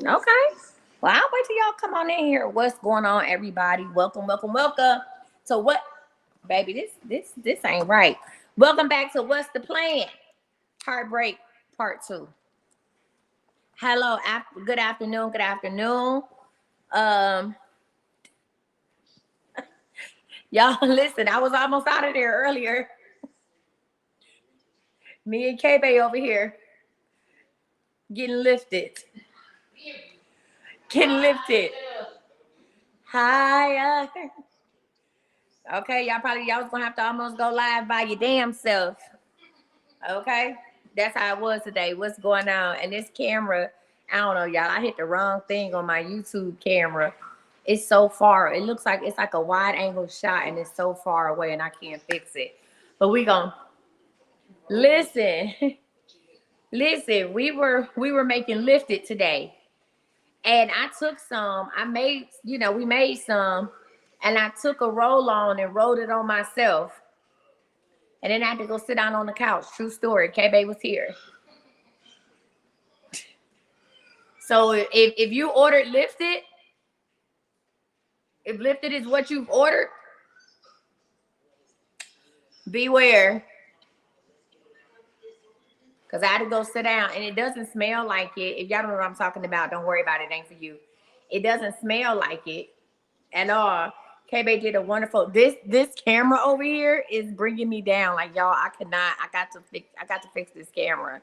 Okay. Well, I'll wait till y'all come on in here. What's going on, everybody? Welcome, welcome, welcome. So what, baby? This ain't right. Welcome back to What's the Plan? Heartbreak Part 2. Hello, good afternoon, good afternoon. Um, y'all listen, I was almost out of there earlier. Me and K-Bay over here getting lifted. Getting lifted. Higher. Okay, y'all was gonna have to almost go live by your damn self. Okay, that's how it was today. What's going on? And this camera, I don't know, y'all. I hit the wrong thing on my YouTube camera. It's so far. It looks like it's like a wide angle shot, and it's so far away, and I can't fix it. But we gonna listen. Listen, we were making lifted today, and I took some. I made, we made some, and I took a roll on and rolled it on myself. And then I had to go sit down on the couch. True story. K-Bay was here. So if you ordered lifted, if lifted is what you've ordered, beware. Because I had to go sit down, and it doesn't smell like it. If y'all don't know what I'm talking about, don't worry about it. It ain't for you. It doesn't smell like it at all. K-Bay did a wonderful. This camera over here is bringing me down. Like, y'all, I cannot. I got to fix this camera.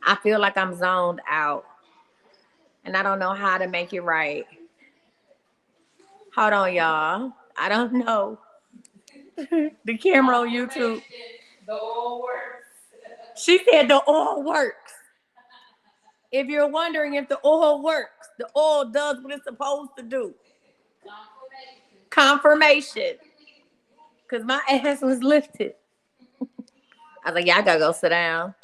I feel like I'm zoned out, and I don't know how to make it right. Hold on, y'all. I don't know. The camera on YouTube. The oil works. She said the oil works. If you're wondering if the oil works, the oil does what it's supposed to do. Confirmation. Because my ass was lifted. I was like, yeah, I gotta go sit down.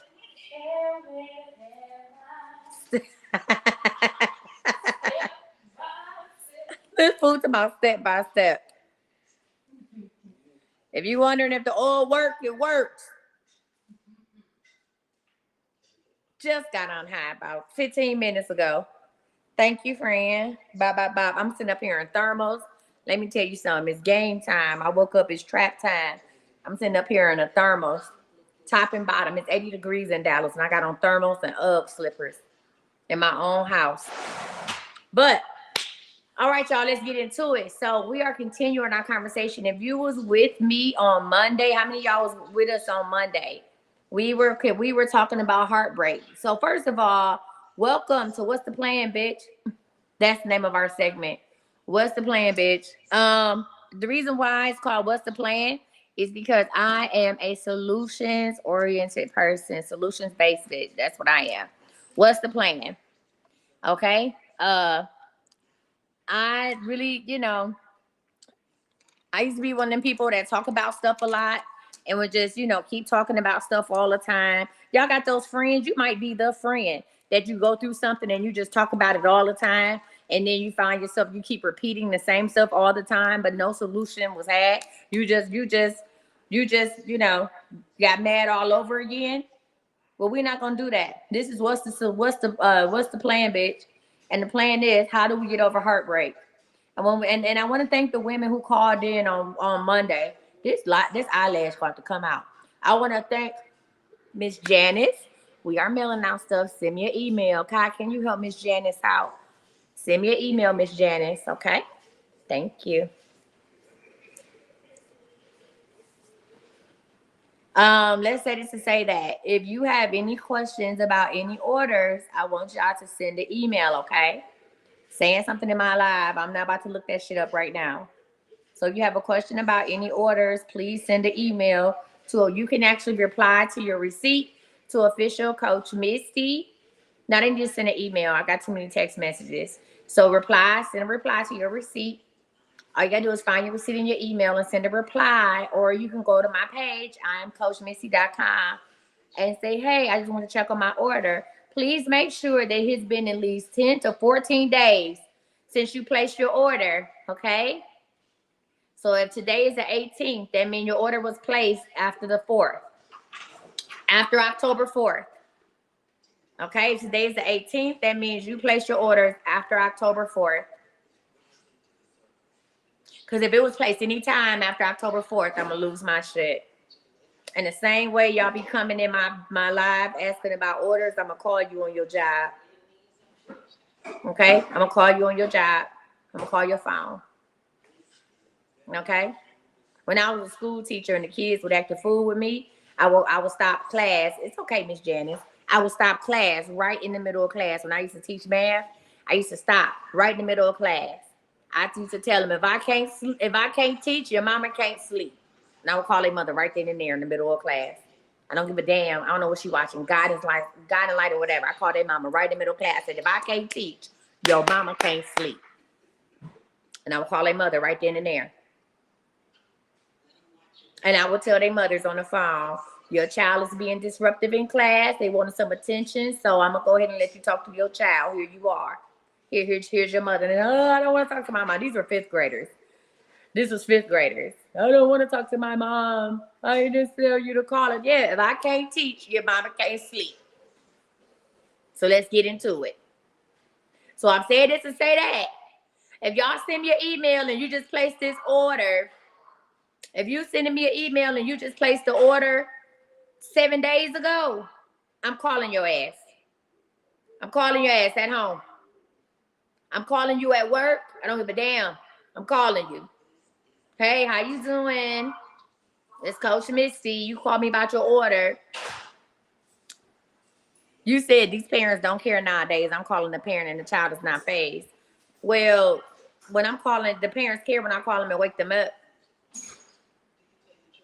This food's about step by step. If you're wondering if the oil works, it works. Just got on high about 15 minutes ago. Thank you, friend. Bye, bye, bye. I'm sitting up here in thermals. Let me tell you something. It's game time. I woke up. It's trap time. I'm sitting up here in a thermals, top and bottom. It's 80 degrees in Dallas, and I got on thermals and UGG slippers in my own house. But all right, y'all, let's get into it. So we are continuing our conversation. If you was with me on Monday, how many of y'all was with us on Monday? We were talking about heartbreak. So first of all, welcome to What's the Plan, bitch? That's the name of our segment. What's the plan, bitch? The reason why it's called What's the Plan is because I am a solutions-oriented person, solutions-based bitch. That's what I am. What's the plan? Okay. I really, I used to be one of them people that talk about stuff a lot and would just, keep talking about stuff all the time. Y'all got those friends? You might be the friend that you go through something and you just talk about it all the time. And then you find yourself, you keep repeating the same stuff all the time, but no solution was had. You just, got mad all over again. Well, we're not gonna do that. This is what's the plan, bitch? And the plan is, how do we get over heartbreak? And I want to thank the women who called in on Monday. This eyelash about to come out. I want to thank Miss Janice. We are mailing out stuff. Send me an email. Kai, can you help Miss Janice out? Send me an email, Miss Janice. Okay. Thank you. Let's say this to say that if you have any questions about any orders, I want y'all to send an email, okay? Saying something in my live. I'm not about to look that shit up right now. So if you have a question about any orders, please send an email you can actually reply to your receipt to official coach Misty. Now, I didn't just send an email. I got too many text messages. So send a reply to your receipt. All you gotta do is find your receipt in your email and send a reply, or you can go to my page, IamCoachMissy.com, and say, hey, I just want to check on my order. Please make sure that it's been at least 10 to 14 days since you placed your order, okay? So if today is the 18th, that means your order was placed after the 4th, after October 4th, Okay, today is the 18th. That means you place your orders after October 4th. Because if it was placed anytime after October 4th, I'm going to lose my shit. And the same way y'all be coming in my live asking about orders, I'm going to call you on your job. Okay? I'm going to call you on your job. I'm going to call your phone. Okay? When I was a school teacher and the kids would act a fool with me, I would stop class. It's okay, Miss Janice. I would stop class right in the middle of class. When I used to teach math, I used to stop right in the middle of class. I used to tell them, if I can't teach, your mama can't sleep. And I would call their mother right then and there in the middle of class. I don't give a damn. I don't know what she watching. God and Light or whatever. I call their mama right in the middle of class. I said, if I can't teach, your mama can't sleep. And I would call their mother right then and there. And I would tell their mothers on the phone, your child is being disruptive in class. They wanted some attention. So I'm going to go ahead and let you talk to your child. Here you are. Here's your mother. And, I don't want to talk to my mom. These were fifth graders. This was fifth graders. I don't want to talk to my mom. I just tell you to call it. Yeah, if I can't teach, your mama can't sleep. So let's get into it. So I'm saying this to say that. If y'all send me an email and you just place this order, if you sending me an email and you just placed the order 7 days ago, I'm calling your ass. I'm calling your ass at home. I'm calling you at work. I don't give a damn. I'm calling you. Hey, how you doing? It's Coach Misty. You called me about your order. You said these parents don't care nowadays. I'm calling the parent and the child is not phased. Well, when I'm calling, the parents care when I call them and wake them up.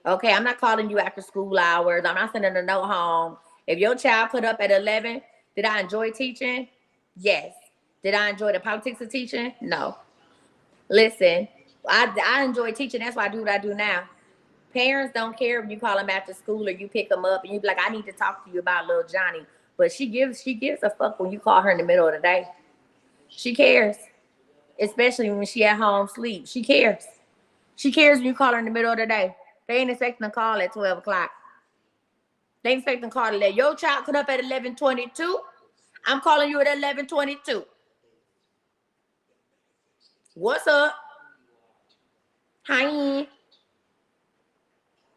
Okay, I'm not calling you after school hours. I'm not sending a note home. If your child put up at 11, did I enjoy teaching? Yes. Did I enjoy the politics of teaching? No. Listen, I enjoy teaching. That's why I do what I do now. Parents don't care if you call them after school or you pick them up and you be like, I need to talk to you about little Johnny. But she gives a fuck when you call her in the middle of the day. She cares. Especially when she at home sleep. She cares. She cares when you call her in the middle of the day. They ain't expecting a call at 12 o'clock. They ain't expecting a call to let your child cut up at 11:22. I'm calling you at 11:22. What's up? Hi.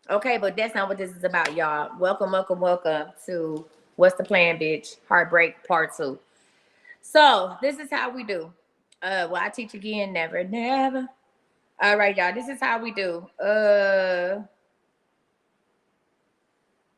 Okay, but that's not what this is about, y'all. Welcome to What's the Plan, Bitch? Heartbreak Part 2. So, this is how we do. Well, I teach again, never, never. All right, y'all, this is how we do.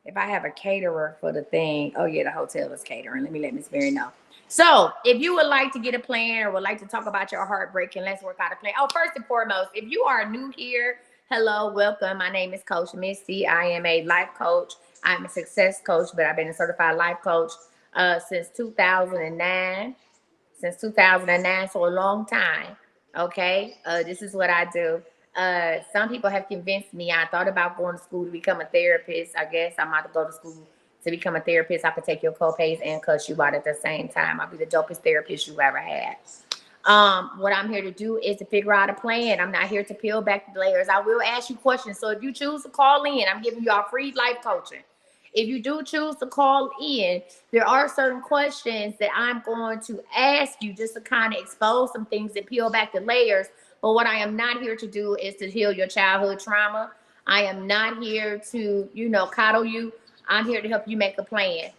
If I have a caterer for the thing, oh yeah, the hotel is catering. Let Miss Mary know. So if you would like to get a plan or would like to talk about your heartbreak and let's work out a plan. Oh, first and foremost, if you are new here, hello, welcome. My name is Coach Misty. I am a life coach. I'm a success coach, but I've been a certified life coach since 2009. Since 2009, so a long time. Okay, this is what I do. Some people have convinced me. I thought about going to school to become a therapist. I guess I'm about to go to school to become a therapist. I could take your co-pays and cut you out at the same time. I'll be the dopest therapist you ever had. What I'm here to do is to figure out a plan. I'm not here to peel back the layers. I will ask you questions. So if you choose to call in, I'm giving you all free life coaching. If you do choose to call in, there are certain questions that I'm going to ask you just to kind of expose some things and peel back the layers. But what I am not here to do is to heal your childhood trauma. I am not here to, coddle you. I'm here to help you make a plan.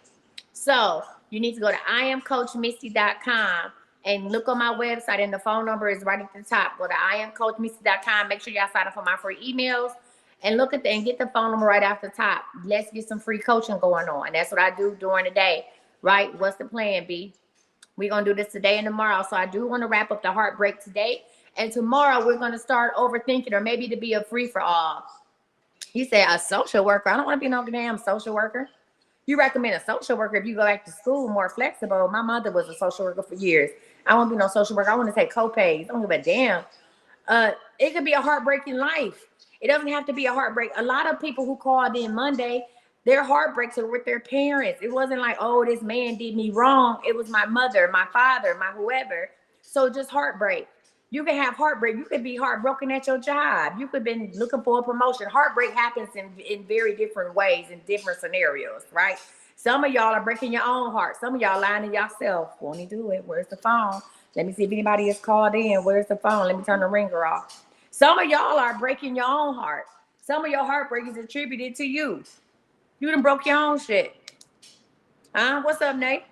So you need to go to IamCoachMisty.com and look on my website, and the phone number is right at the top. Go to IamCoachMisty.com. Make sure y'all sign up for my free emails. And look at and get the phone number right off the top. Let's get some free coaching going on. That's what I do during the day, right? What's the plan, B? We're going to do this today and tomorrow. So I do want to wrap up the heartbreak today. And tomorrow we're going to start overthinking, or maybe to be a free-for-all. You say a social worker. I don't want to be no damn social worker. You recommend a social worker if you go back to school, more flexible. My mother was a social worker for years. I don't want to be no social worker. I want to take co-pays. I don't give a damn. It could be a heartbreaking life. It doesn't have to be a heartbreak. A lot of people who called in Monday, their heartbreaks are with their parents. It wasn't like, oh, this man did me wrong. It was my mother, my father, my whoever. So just heartbreak. You can have heartbreak. You could be heartbroken at your job. You could have been looking for a promotion. Heartbreak happens in very different ways, in different scenarios, right? Some of y'all are breaking your own heart. Some of y'all lying to yourself. Won't he do it? Where's the phone? Let me see if anybody is called in. Where's the phone? Let me turn the ringer off. Some of y'all are breaking your own heart. Some of your heartbreak is attributed to you. You done broke your own shit. Huh? What's up, Nate?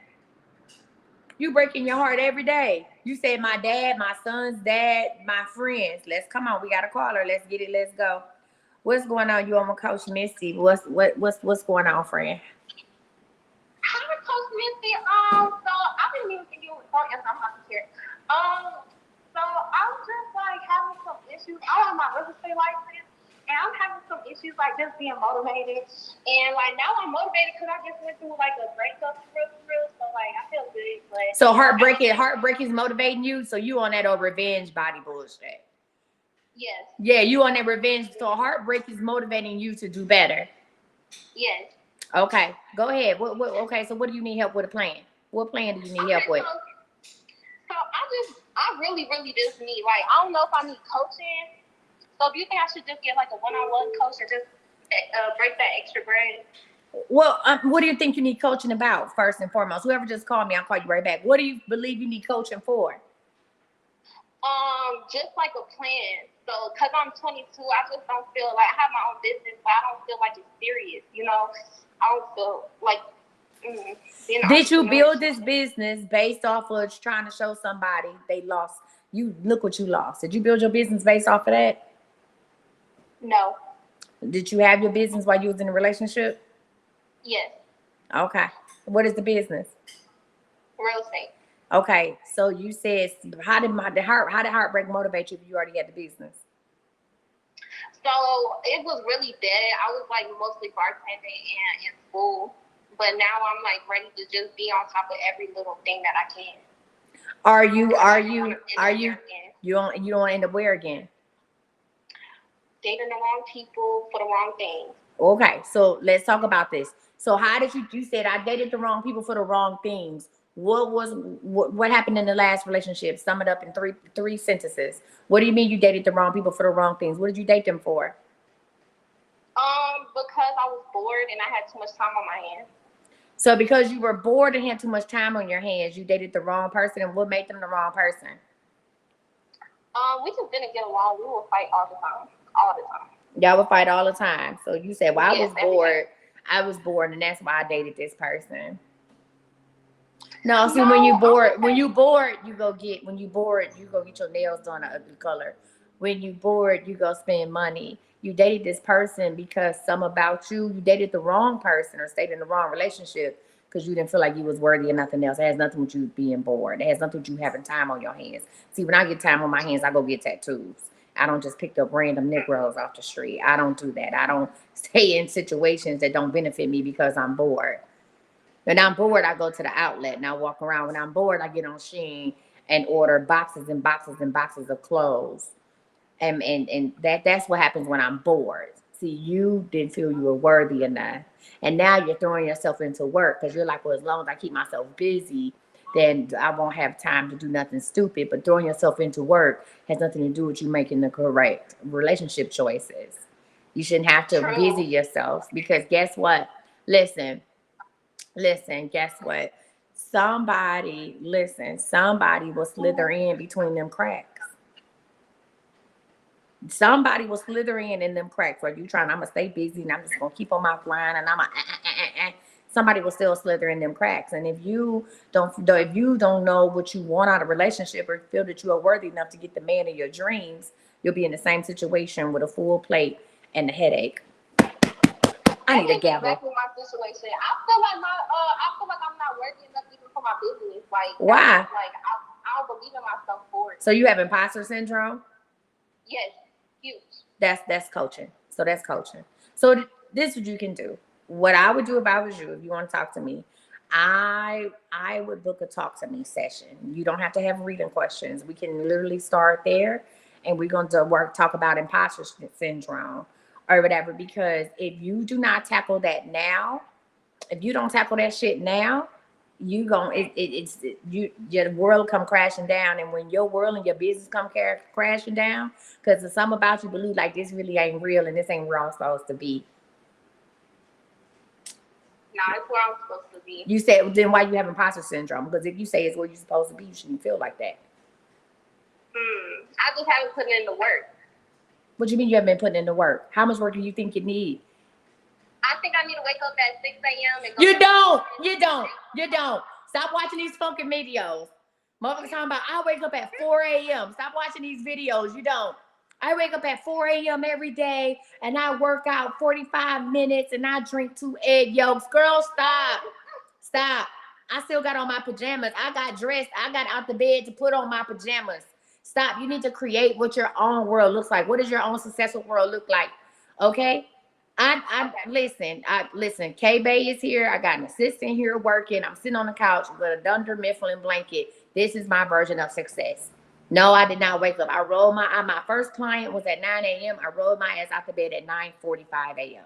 You breaking your heart every day. You said my dad, my son's dad, my friends. Let's come on. We got a caller. Let's get it. Let's go. What's going on? You on with Coach Misty? What's going on, friend? Hi, Coach Misty. So I've been meaning to you before, yes, I'm not here. So I'm just like having some issues. I have my real estate license, and I'm having some issues like just being motivated. And like now I'm motivated because I just went through like a breakup, real. So like I feel good. But so heartbreak is motivating you. So you on that old revenge body bullshit. Yes. Yeah, you on that revenge. So heartbreak is motivating you to do better. Yes. Okay, go ahead. Okay, so what do you need help with a plan? What plan do you need help with? So I really just need, like, I don't know if I need coaching. So do you think I should just get like a one-on-one coach and just break that extra bread? Well, what do you think you need coaching about, first and foremost? Whoever just called me, I'll call you right back. What do you believe you need coaching for? Just like a plan. So, because I'm 22, I just don't feel like I have my own business, but I don't feel like it's serious, you know? I don't feel like, Did you build this business based off of trying to show somebody they lost? You look what you lost. Did you build your business based off of that? No. Did you have your business while you was in a relationship? Yes. Okay. What is the business? Real estate. Okay. So you said, how did heartbreak motivate you if you already had the business? So it was really dead. I was like mostly bartending and in school, but now I'm like ready to just be on top of every little thing that I can. You don't end up where again? Dating the wrong people for the wrong things. Okay, so let's talk about this. So how did you said I dated the wrong people for the wrong things. What happened in the last relationship? Sum it up in three sentences. What do you mean you dated the wrong people for the wrong things? What did you date them for? Because I was bored and I had too much time on my hands. So because you were bored and had too much time on your hands, you dated the wrong person. And what made them the wrong person? We just didn't get along. We would fight all the time. Y'all would fight all the time. So you said, well, I was bored, and that's why I dated this person. No, see, when you bored, you go get your nails done an ugly color. When you bored, you go spend money. You dated this person because you dated the wrong person or stayed in the wrong relationship because you didn't feel like you was worthy of nothing else. It has nothing with you being bored. It has nothing with you having time on your hands. See, when I get time on my hands, I go get tattoos. I don't just pick up random Negroes off the street. I don't do that. I don't stay in situations that don't benefit me because I'm bored. When I'm bored, I go to the outlet and I walk around. When I'm bored, I get on Shein and order boxes and boxes and boxes of clothes. And that's what happens when I'm bored. See, you didn't feel you were worthy enough. And now you're throwing yourself into work because you're like, well, as long as I keep myself busy, then I won't have time to do nothing stupid. But throwing yourself into work has nothing to do with you making the correct relationship choices. You shouldn't have to busy yourself because guess what? Listen, guess what? Somebody will slither in between them cracks. Somebody will slither in them cracks. Where you trying, I'm going to stay busy and I'm just going to keep on my grind and somebody will still slither in them cracks. And if you don't know what you want out of a relationship or feel that you are worthy enough to get the man of your dreams, you'll be in the same situation with a full plate and a headache. I need a gavel. Exactly my situation. I feel like I'm not worthy enough even for my business. Like, why? Like I don't believe in myself for it. So you have imposter syndrome? Yes, huge. That's coaching. So that's coaching. So this is what you can do. What I would do if I was you, if you want to talk to me, I would book a talk to me session. You don't have to have reading questions. We can literally start there, and we're going to talk about imposter syndrome or whatever. Because if you do not tackle that now, if you don't tackle that shit now, your world come crashing down. And when your world and your business come crashing down, because there's something about you believe like this really ain't real and this ain't where I'm supposed to be. No, it's where I'm supposed to be. You said, then why you have imposter syndrome? Because if you say it's where you're supposed to be, you shouldn't feel like that. I just haven't put in the work. What do you mean you haven't been putting in the work? How much work do you think you need? I think I need to wake up at 6 a.m. and go. You don't. Stop watching these fucking videos. Motherfuckers talking about I wake up at 4 a.m. Stop watching these videos. You don't. I wake up at 4 a.m. every day and I work out 45 minutes and I drink 2 egg yolks. Girl, stop. Stop. I still got on my pajamas. I got dressed. I got out the bed to put on my pajamas. Stop. You need to create what your own world looks like. What does your own successful world look like? Okay? Listen. K Bay is here. I got an assistant here working. I'm sitting on the couch with a Dunder Mifflin blanket. This is my version of success. No, I did not wake up. My first client was at 9 a.m. I rolled my ass out the bed at 9:45 a.m.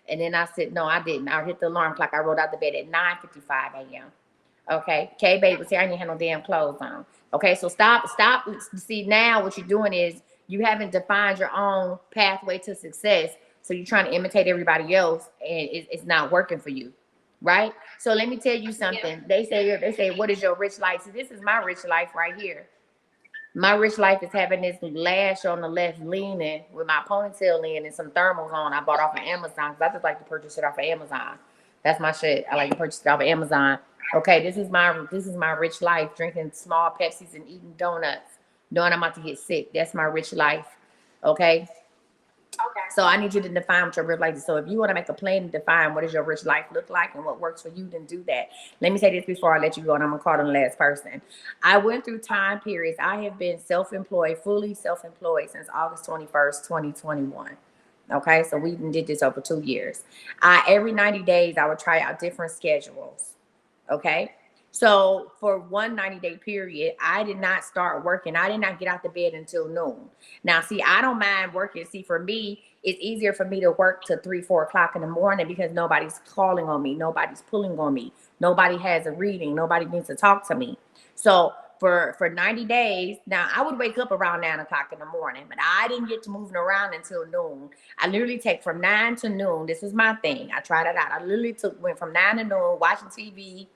And then I said, no, I didn't. I hit the alarm clock. I rolled out the bed at 9:55 a.m. Okay. K Bay was here. I didn't have no damn clothes on. Okay. So stop. See, now what you're doing is you haven't defined your own pathway to success. So you're trying to imitate everybody else and it's not working for you. Right? So let me tell you something. They say, what is your rich life? So this is my rich life right here. My rich life is having this lash on the left leaning with my ponytail in and some thermals on. I bought off of Amazon because I just like to purchase it off of Amazon. That's my shit. I like to purchase it off of Amazon. Okay, this is my rich life, drinking small Pepsis and eating donuts, knowing I'm about to get sick. That's my rich life. Okay. Okay. So I need you to define what your rich life is. So if you want to make a plan to define what does your rich life look like and what works for you, then do that. Let me say this before I let you go, and I'm gonna call on the last person. I went through time periods. I have been self-employed, fully self-employed since August 21st, 2021. Okay, so we did this over 2 years. Every 90 days I would try out different schedules. Okay. So for one 90-day period, I did not start working. I did not get out the bed until noon. Now, see, I don't mind working. See, for me, it's easier for me to work to 3, 4 o'clock in the morning because nobody's calling on me. Nobody's pulling on me. Nobody has a reading. Nobody needs to talk to me. So for 90 days, now I would wake up around 9 o'clock in the morning, but I didn't get to moving around until noon. I literally take from 9 to noon. This is my thing. I tried it out. I literally went from 9 to noon, watching TV,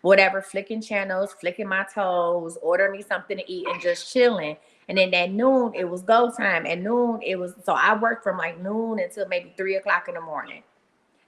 whatever, flicking channels, flicking my toes, ordering me something to eat and just chilling. And then at noon, it was go time. At noon, so I worked from like noon until maybe 3 o'clock in the morning.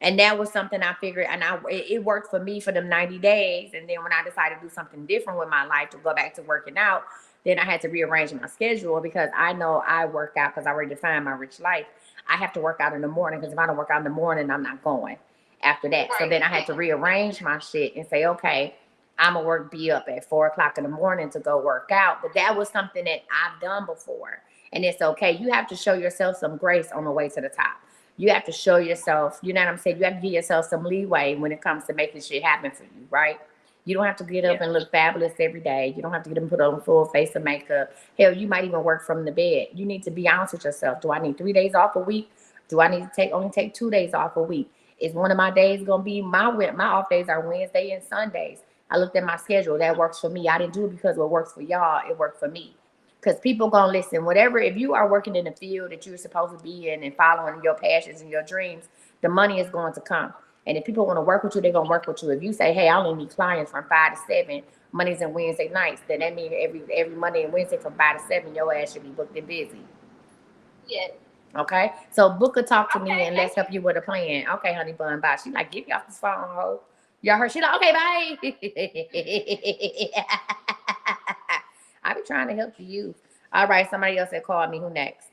And that was something I figured, and it worked for me for them 90 days. And then when I decided to do something different with my life to go back to working out, then I had to rearrange my schedule because I know I work out because I already defined my rich life. I have to work out in the morning because if I don't work out in the morning, I'm not going after that. So then I had to rearrange my shit and say, okay, I'm gonna be up at 4 o'clock in the morning to go work out. But that was something that I've done before. And it's okay. You have to show yourself some grace on the way to the top. You have to show yourself, you know what I'm saying? You have to give yourself some leeway when it comes to making shit happen for you, right? You don't have to get up and look fabulous every day. You don't have to get up and put on a full face of makeup. Hell, you might even work from the bed. You need to be honest with yourself. Do I need 3 days off a week? Do I need to only take 2 days off a week? Is one of my days gonna be my off days are Wednesday and Sundays? I looked at my schedule. That works for me. I didn't do it because what works for y'all, it worked for me. Because people gonna listen. Whatever, if you are working in the field that you're supposed to be in and following your passions and your dreams, the money is going to come. And if people want to work with you, they're gonna work with you. If you say, hey, I only need clients from 5 to 7, Mondays and Wednesday nights, then that means every Monday and Wednesday from 5 to 7, your ass should be booked and busy. Yes. Okay, so book a talk to me and let's help you with a plan. Okay, honey bun, bye. She like, get me off this phone, ho. Y'all heard? She like, okay, bye. I be trying to help you. All right, somebody else that called me. Who next?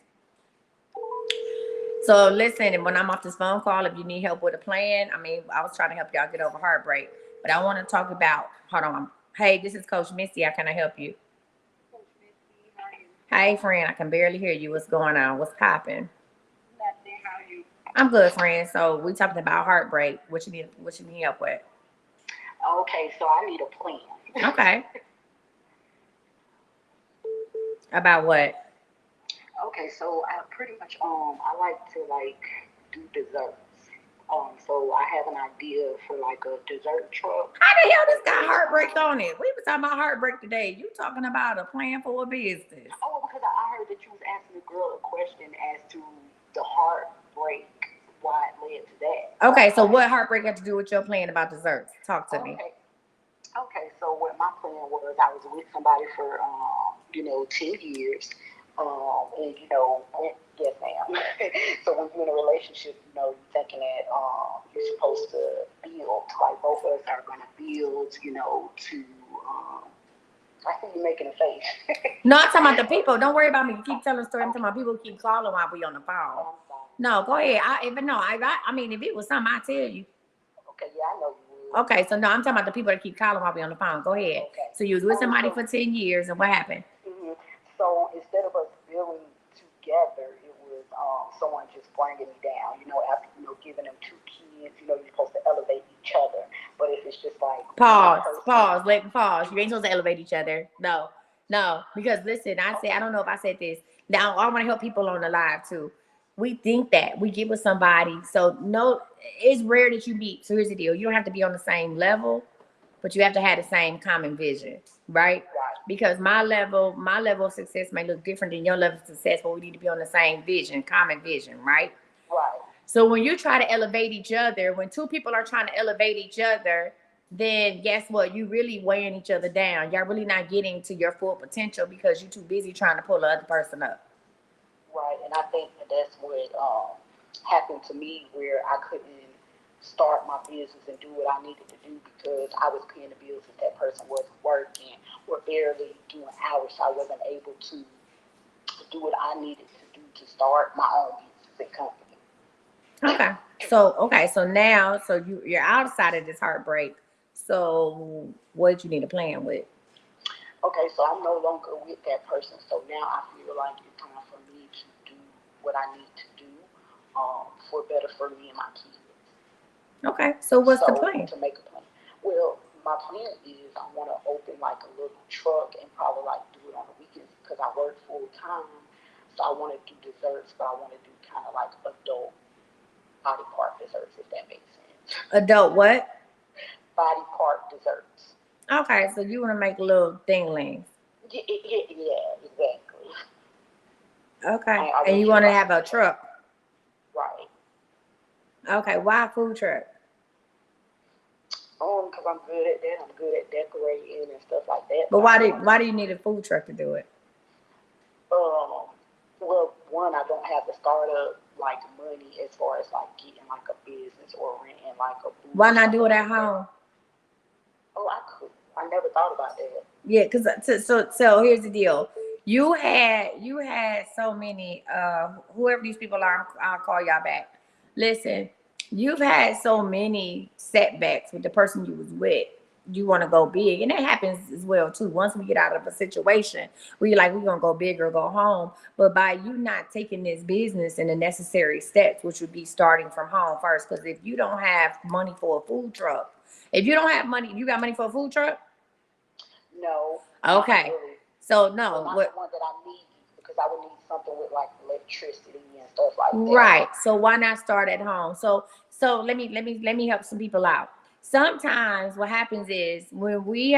So listen, when I'm off this phone call, if you need help with a plan, I was trying to help y'all get over heartbreak, but I want to talk about. Hold on. Hey, this is Coach Misty. How can I help you? Hey, friend, I can barely hear you. What's going on? What's popping? Nothing. How are you? I'm good, friend. So we talking about heartbreak. What you need help with? Okay, so I need a plan. Okay. About what? Okay, so I pretty much I like to do desserts. So I have an idea for like a dessert truck. How the hell this got heartbreak on it? We were talking about heartbreak today. You talking about a plan for a business? Oh, because I heard that you was asking the girl a question as to the heartbreak why it led to that. Okay, so what heartbreak got to do with your plan about desserts? Talk to me. Okay, so what my plan was, I was with somebody for 10 years, and yes, ma'am. So when you're in a relationship, you're thinking that you're supposed to build, like both of us are gonna build, to. I see you making a face. No, I'm talking about the people. Don't worry about me. You keep telling the story. I'm talking about people who keep calling while we on the phone. Oh, I'm sorry. No, go ahead. I mean, if it was something, I tell you. Okay, yeah, I know you would. Okay, so no, I'm talking about the people that keep calling while we on the phone. Go ahead. Okay. So you was with somebody for 10 years, and what happened? Mm-hmm. So instead of us building together, it was someone just bringing me down. After giving them 2 kids, you're supposed to elevate each other. But if it's just like pause. You ain't supposed to elevate each other. No, because listen, I don't know if I said this. Now I want to help people on the live too. We think that we get with somebody, so no, it's rare that you meet. So here's the deal: you don't have to be on the same level, but you have to have the same common vision, right? Because my level of success may look different than your level of success, but we need to be on the same vision, common vision, right? Right. So when you try to elevate each other, when two people are trying to elevate each other, then guess what? You really weighing each other down. Y'all really not getting to your full potential because you're too busy trying to pull the other person up. Right, and I think that's what happened to me, where I couldn't start my business and do what I needed to do because I was paying the bills and that person wasn't working or barely doing hours. So I wasn't able to do what I needed to do to start my own business and company. So now you're outside of this heartbreak. So what did you need a plan with? Okay, so I'm no longer with that person. So now I feel like it's time for me to do what I need to do for better for me and my kids. Okay, so what's the plan? To make a plan. Well, my plan is I want to open like a little truck and probably like do it on the weekends because I work full time. So I want to do desserts, but I want to do kind of like adult body part desserts, if that makes sense. Adult what? Body part desserts. Okay, so you want to make little thinglings. Yeah, exactly. Okay, and you want to have a truck. Right. Okay, why a food truck? Because I'm good at that. I'm good at decorating and stuff like that. But why do you need a food truck to do it? Well, one, I don't have the startup like money as far as like getting like a business or renting like a booth. Why not do it at home? Oh, I could. I never thought about that. Yeah, because so here's the deal. You had so many whoever these people are, I'll call y'all back. Listen, you've had so many setbacks with the person you was with. You want to go big, and that happens as well too. Once we get out of a situation where you're like, we're gonna go big or go home, but by you not taking this business and the necessary steps, which would be starting from home first, because if you don't have money for a food truck, if you don't have money, you got money for a food truck? No. Okay. Really. So no, not the one that I need because I would need something with like electricity and stuff like that. Right. So why not start at home? So let me help some people out. Sometimes what happens is when we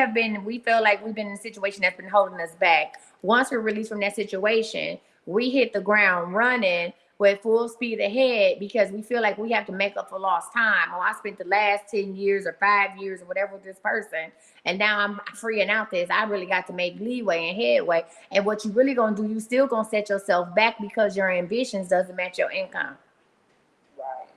feel like we've been in a situation that's been holding us back. Once we're released from that situation, we hit the ground running with full speed ahead because we feel like we have to make up for lost time. Oh, I spent the last 10 years or 5 years or whatever with this person, and now I'm freeing out this. I really got to make leeway and headway. And what you really gonna do, you still gonna set yourself back because your ambitions doesn't match your income. Right.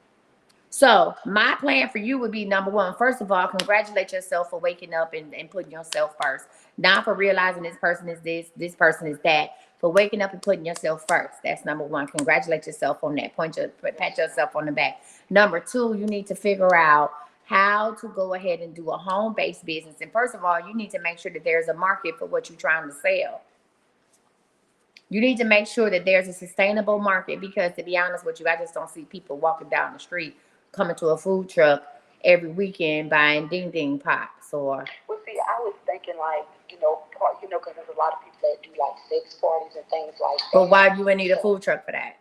So my plan for you would be number one, first of all, congratulate yourself for waking up and putting yourself first. Not for realizing this person is this person is that. For waking up and putting yourself first. That's number one. Congratulate yourself on that. Pat yourself on the back. Number two, you need to figure out how to go ahead and do a home-based business. And first of all, you need to make sure that there's a market for what you're trying to sell. You need to make sure that there's a sustainable market because, to be honest with you, I just don't see people walking down the street coming to a food truck every weekend buying ding ding pops or. Well, see, I was thinking like because there's a lot of people that do like sex parties and things like that. But why do you need a food truck for that?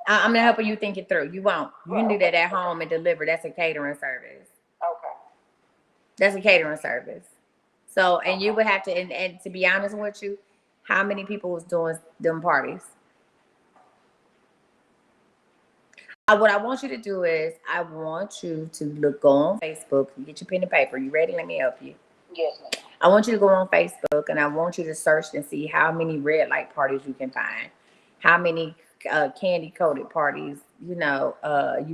I'm gonna help you think it through. You won't. You can do that at home and deliver. That's a catering service. Okay. That's a catering service. So, and you would have to, and to be honest with you, how many people was doing them parties? What I want you to do is I want you to go on Facebook and get your pen and paper. You ready? Let me help you. Yes, ma'am. I want you to go on Facebook and I want you to search and see how many red light parties you can find, how many candy coated parties you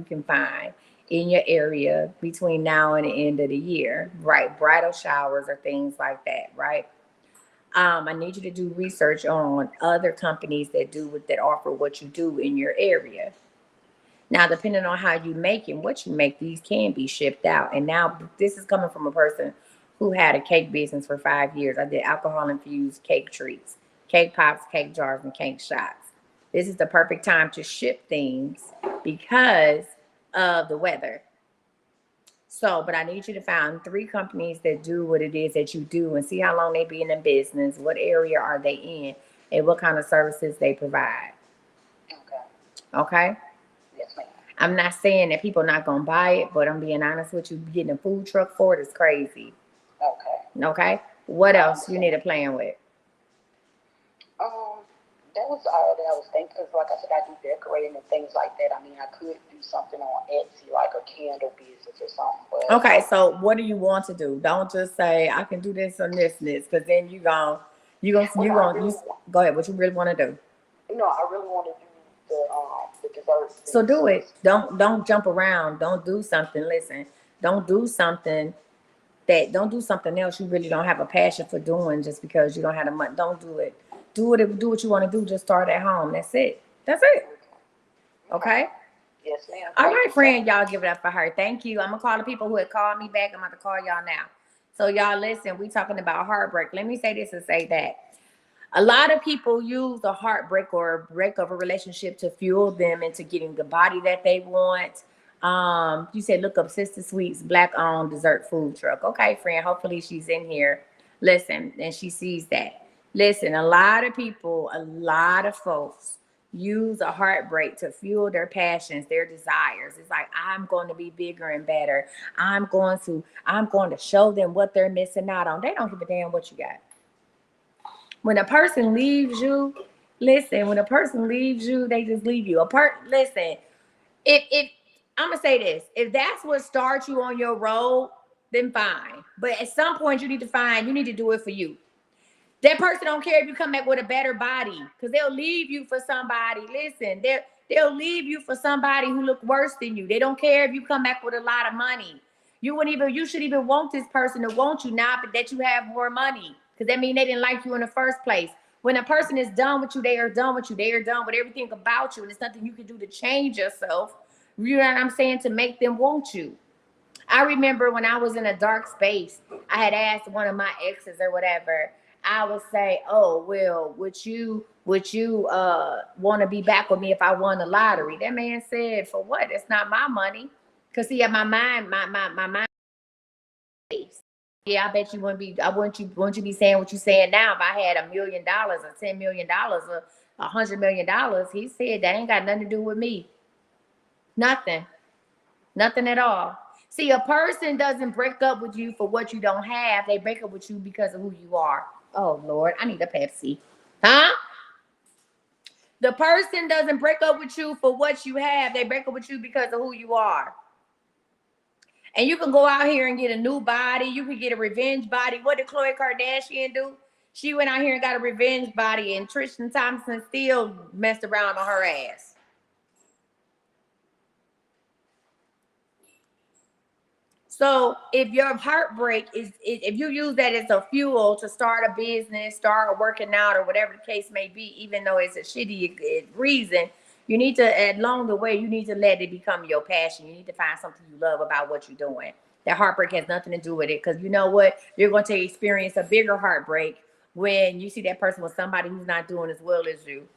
can find in your area between now and the end of the year, right? Bridal showers or things like that, right? I need you to do research on other companies that offer what you do in your area. Now, depending on how you make and what you make, these can be shipped out. And now this is coming from a person who had a cake business for 5 years. I did alcohol infused cake treats, cake pops, cake jars, and cake shots. This is the perfect time to ship things because of the weather. So, but I need you to find 3 companies that do what it is that you do and see how long they been in business, what area are they in, and what kind of services they provide. Okay. Okay? Yes, ma'am. I'm not saying that people are not going to buy it, but I'm being honest with you, getting a food truck for it is crazy. Okay. Okay? What else you need a plan with? That was all that I was thinking. Cause like I said, I do decorating and things like that. I mean, I could do something on Etsy, like a candle business or something. But okay, so what do you want to do? Don't just say I can do this and this, because then go ahead. What you really want to do? I really want to do the desserts. So do it. Don't jump around. Don't do something. Listen, don't do something don't do something else you really don't have a passion for doing just because you don't have the money. Don't do it. Do what you want to do. Just start at home. That's it. Okay? Yes, ma'am. All right, friend. Y'all give it up for her. Thank you. I'm going to call the people who had called me back. I'm about to call y'all now. So y'all listen, we talking about heartbreak. Let me say this and say that. A lot of people use a heartbreak or a break of a relationship to fuel them into getting the body that they want. You said look up Sister Sweet's Black-owned dessert food truck. Okay, friend. Hopefully she's in here. Listen, and she sees that. Listen, a lot of folks use a heartbreak to fuel their passions, their desires. It's like, I'm going to be bigger and better. I'm going to show them what they're missing out on. They don't give a damn what you got. When a person leaves you, they just leave you. Listen, if I'm gonna say this, if that's what starts you on your road, then fine. But at some point you need to do it for you. That person don't care if you come back with a better body, because they'll leave you for somebody. Listen, they'll leave you for somebody who look worse than you. They don't care if you come back with a lot of money. You should even want this person to want you now, but that you have more money, because that means they didn't like you in the first place. When a person is done with you, they are done with you. They are done with everything about you, and there's nothing you can do to change yourself. You know what I'm saying? To make them want you. I remember when I was in a dark space, I had asked one of my exes or whatever. I would say, "Oh, well, would you want to be back with me if I won the lottery?" That man said, "For what? It's not my money." Cause see, my mind. Yeah, I bet you wouldn't be. Wouldn't you be saying what you saying now? If I had $1 million or $10 million or $100 million, he said that ain't got nothing to do with me. Nothing at all. See, a person doesn't break up with you for what you don't have. They break up with you because of who you are. Oh Lord, I need a Pepsi. Huh? The person doesn't break up with you for what you have. They break up with you because of who you are. And you can go out here and get a new body. You can get a revenge body. What did Khloe Kardashian do? She went out here and got a revenge body, and Tristan Thompson still messed around on her ass. So if your heartbreak if you use that as a fuel to start a business, start working out, or whatever the case may be, even though it's a shitty reason, you need to, along the way, you need to let it become your passion. You need to find something you love about what you're doing. That heartbreak has nothing to do with it, because you know what? You're going to experience a bigger heartbreak when you see that person with somebody who's not doing as well as you.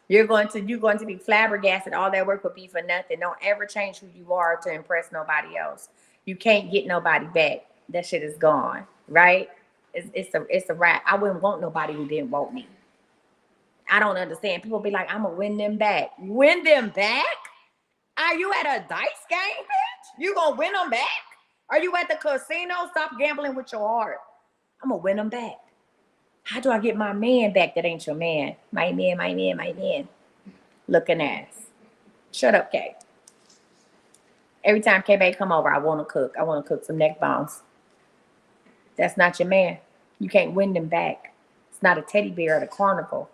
You're going to be flabbergasted. All that work would be for nothing. Don't ever change who you are to impress nobody else. You can't get nobody back. That shit is gone, right? It's a wrap. I wouldn't want nobody who didn't want me. I don't understand. People be like, I'm gonna win them back. Win them back? Are you at a dice game, bitch? You gonna win them back? Are you at the casino? Stop gambling with your heart. I'm gonna win them back. How do I get my man back that ain't your man? My man. Looking ass. Shut up, Kay. Every time K-Bay come over, I want to cook. I want to cook some neck bones. That's not your man. You can't win them back. It's not a teddy bear at a carnival.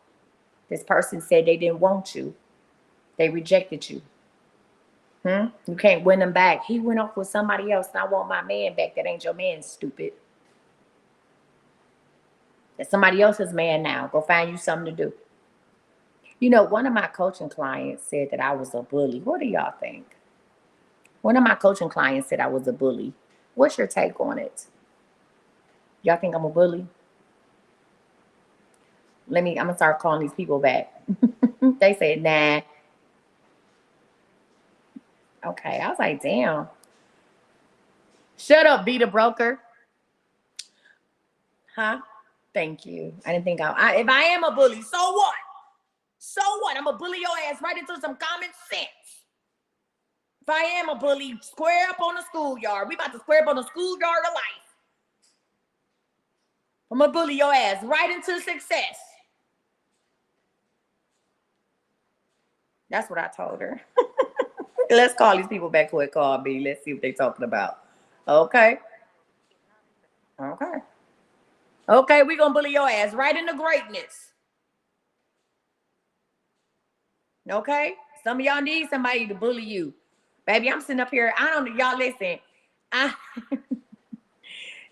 This person said they didn't want you. They rejected you. You can't win them back. He went off with somebody else, and I want my man back. That ain't your man, stupid. That's somebody else's man now. Go find you something to do. You know, one of my coaching clients said that I was a bully. What do y'all think? One of my coaching clients said I was a bully. What's your take on it? Y'all think I'm a bully? I'm gonna start calling these people back. They said, nah. Okay, I was like, damn. Shut up, be the broker. Huh? Thank you. I didn't think if I am a bully, so what? So what? I'm gonna bully your ass right into some common sense. If I am a bully, square up on the schoolyard. We about to square up on the schoolyard of life. I'm gonna bully your ass right into success. That's what I told her. Let's call these people back who had called me. Let's see what they're talking about. Okay. Okay, we're gonna bully your ass right into greatness. Okay? Some of y'all need somebody to bully you. Baby, I'm sitting up here. Y'all listen. I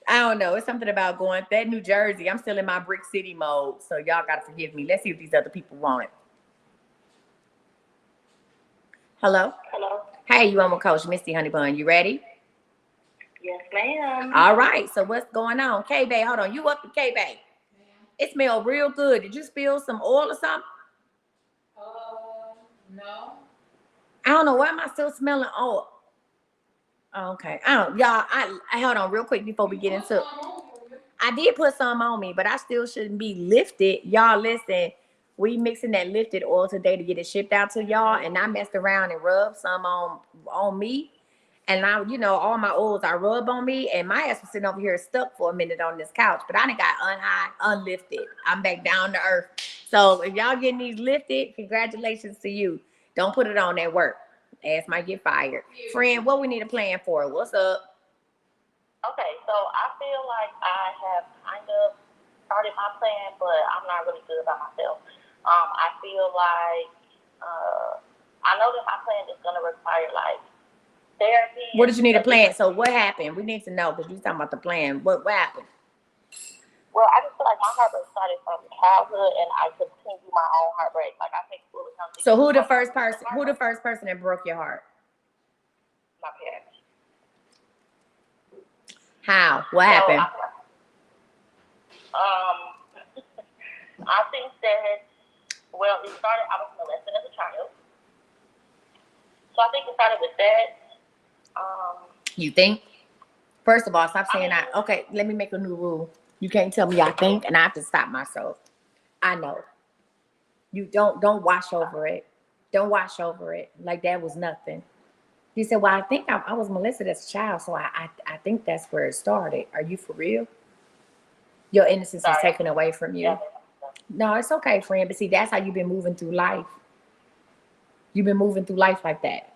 don't know. It's something about going that New Jersey. I'm still in my brick city mode. So y'all gotta forgive me. Let's see if these other people want it. Hello? Hello. Hey, you on with Coach Misty Honeybun. You ready? Yes, ma'am. All right. So what's going on? K-Bay, hold on. You up to K-Bay. It smells real good. Did you spill some oil or something? No. I don't know. Why am I still smelling oil? Okay. Y'all, I hold on real quick before we get into it. I did put some on me, but I still shouldn't be lifted. Y'all listen, we mixing that lifted oil today to get it shipped out to y'all. And I messed around and rubbed some on me. And now, you know, all my oils I rub on me, and my ass was sitting over here stuck for a minute on this couch. But I done got unlifted. I'm back down to earth. So if y'all getting these lifted, congratulations to you. Don't put it on at work. Ass might get fired. Friend, what we need a plan for? What's up? Okay, so I feel like I have kind of started my plan, but I'm not really good by myself. I feel like I know that my plan is going to require like therapy. What did you need a plan? So what happened? We need to know because you're talking about the plan. What happened? Well, I just feel like my heartbreak started from childhood, and I continue my own heartbreak. Like I think fully something. So who the first person that broke your heart? My parents. How? What happened? I think that, well, it started, I was molested as a child. So I think it started with that. You think? First of all, stop saying that. Okay, let me make a new rule. You can't tell me I think, and I have to stop myself. I know. You don't wash over it. Don't wash over it like that was nothing. He said, well, I think I was molested as a child, so I think that's where it started. Are you for real? Your innocence is taken away from you. No, it's okay, friend. But see, that's how you've been moving through life. You've been moving through life like that.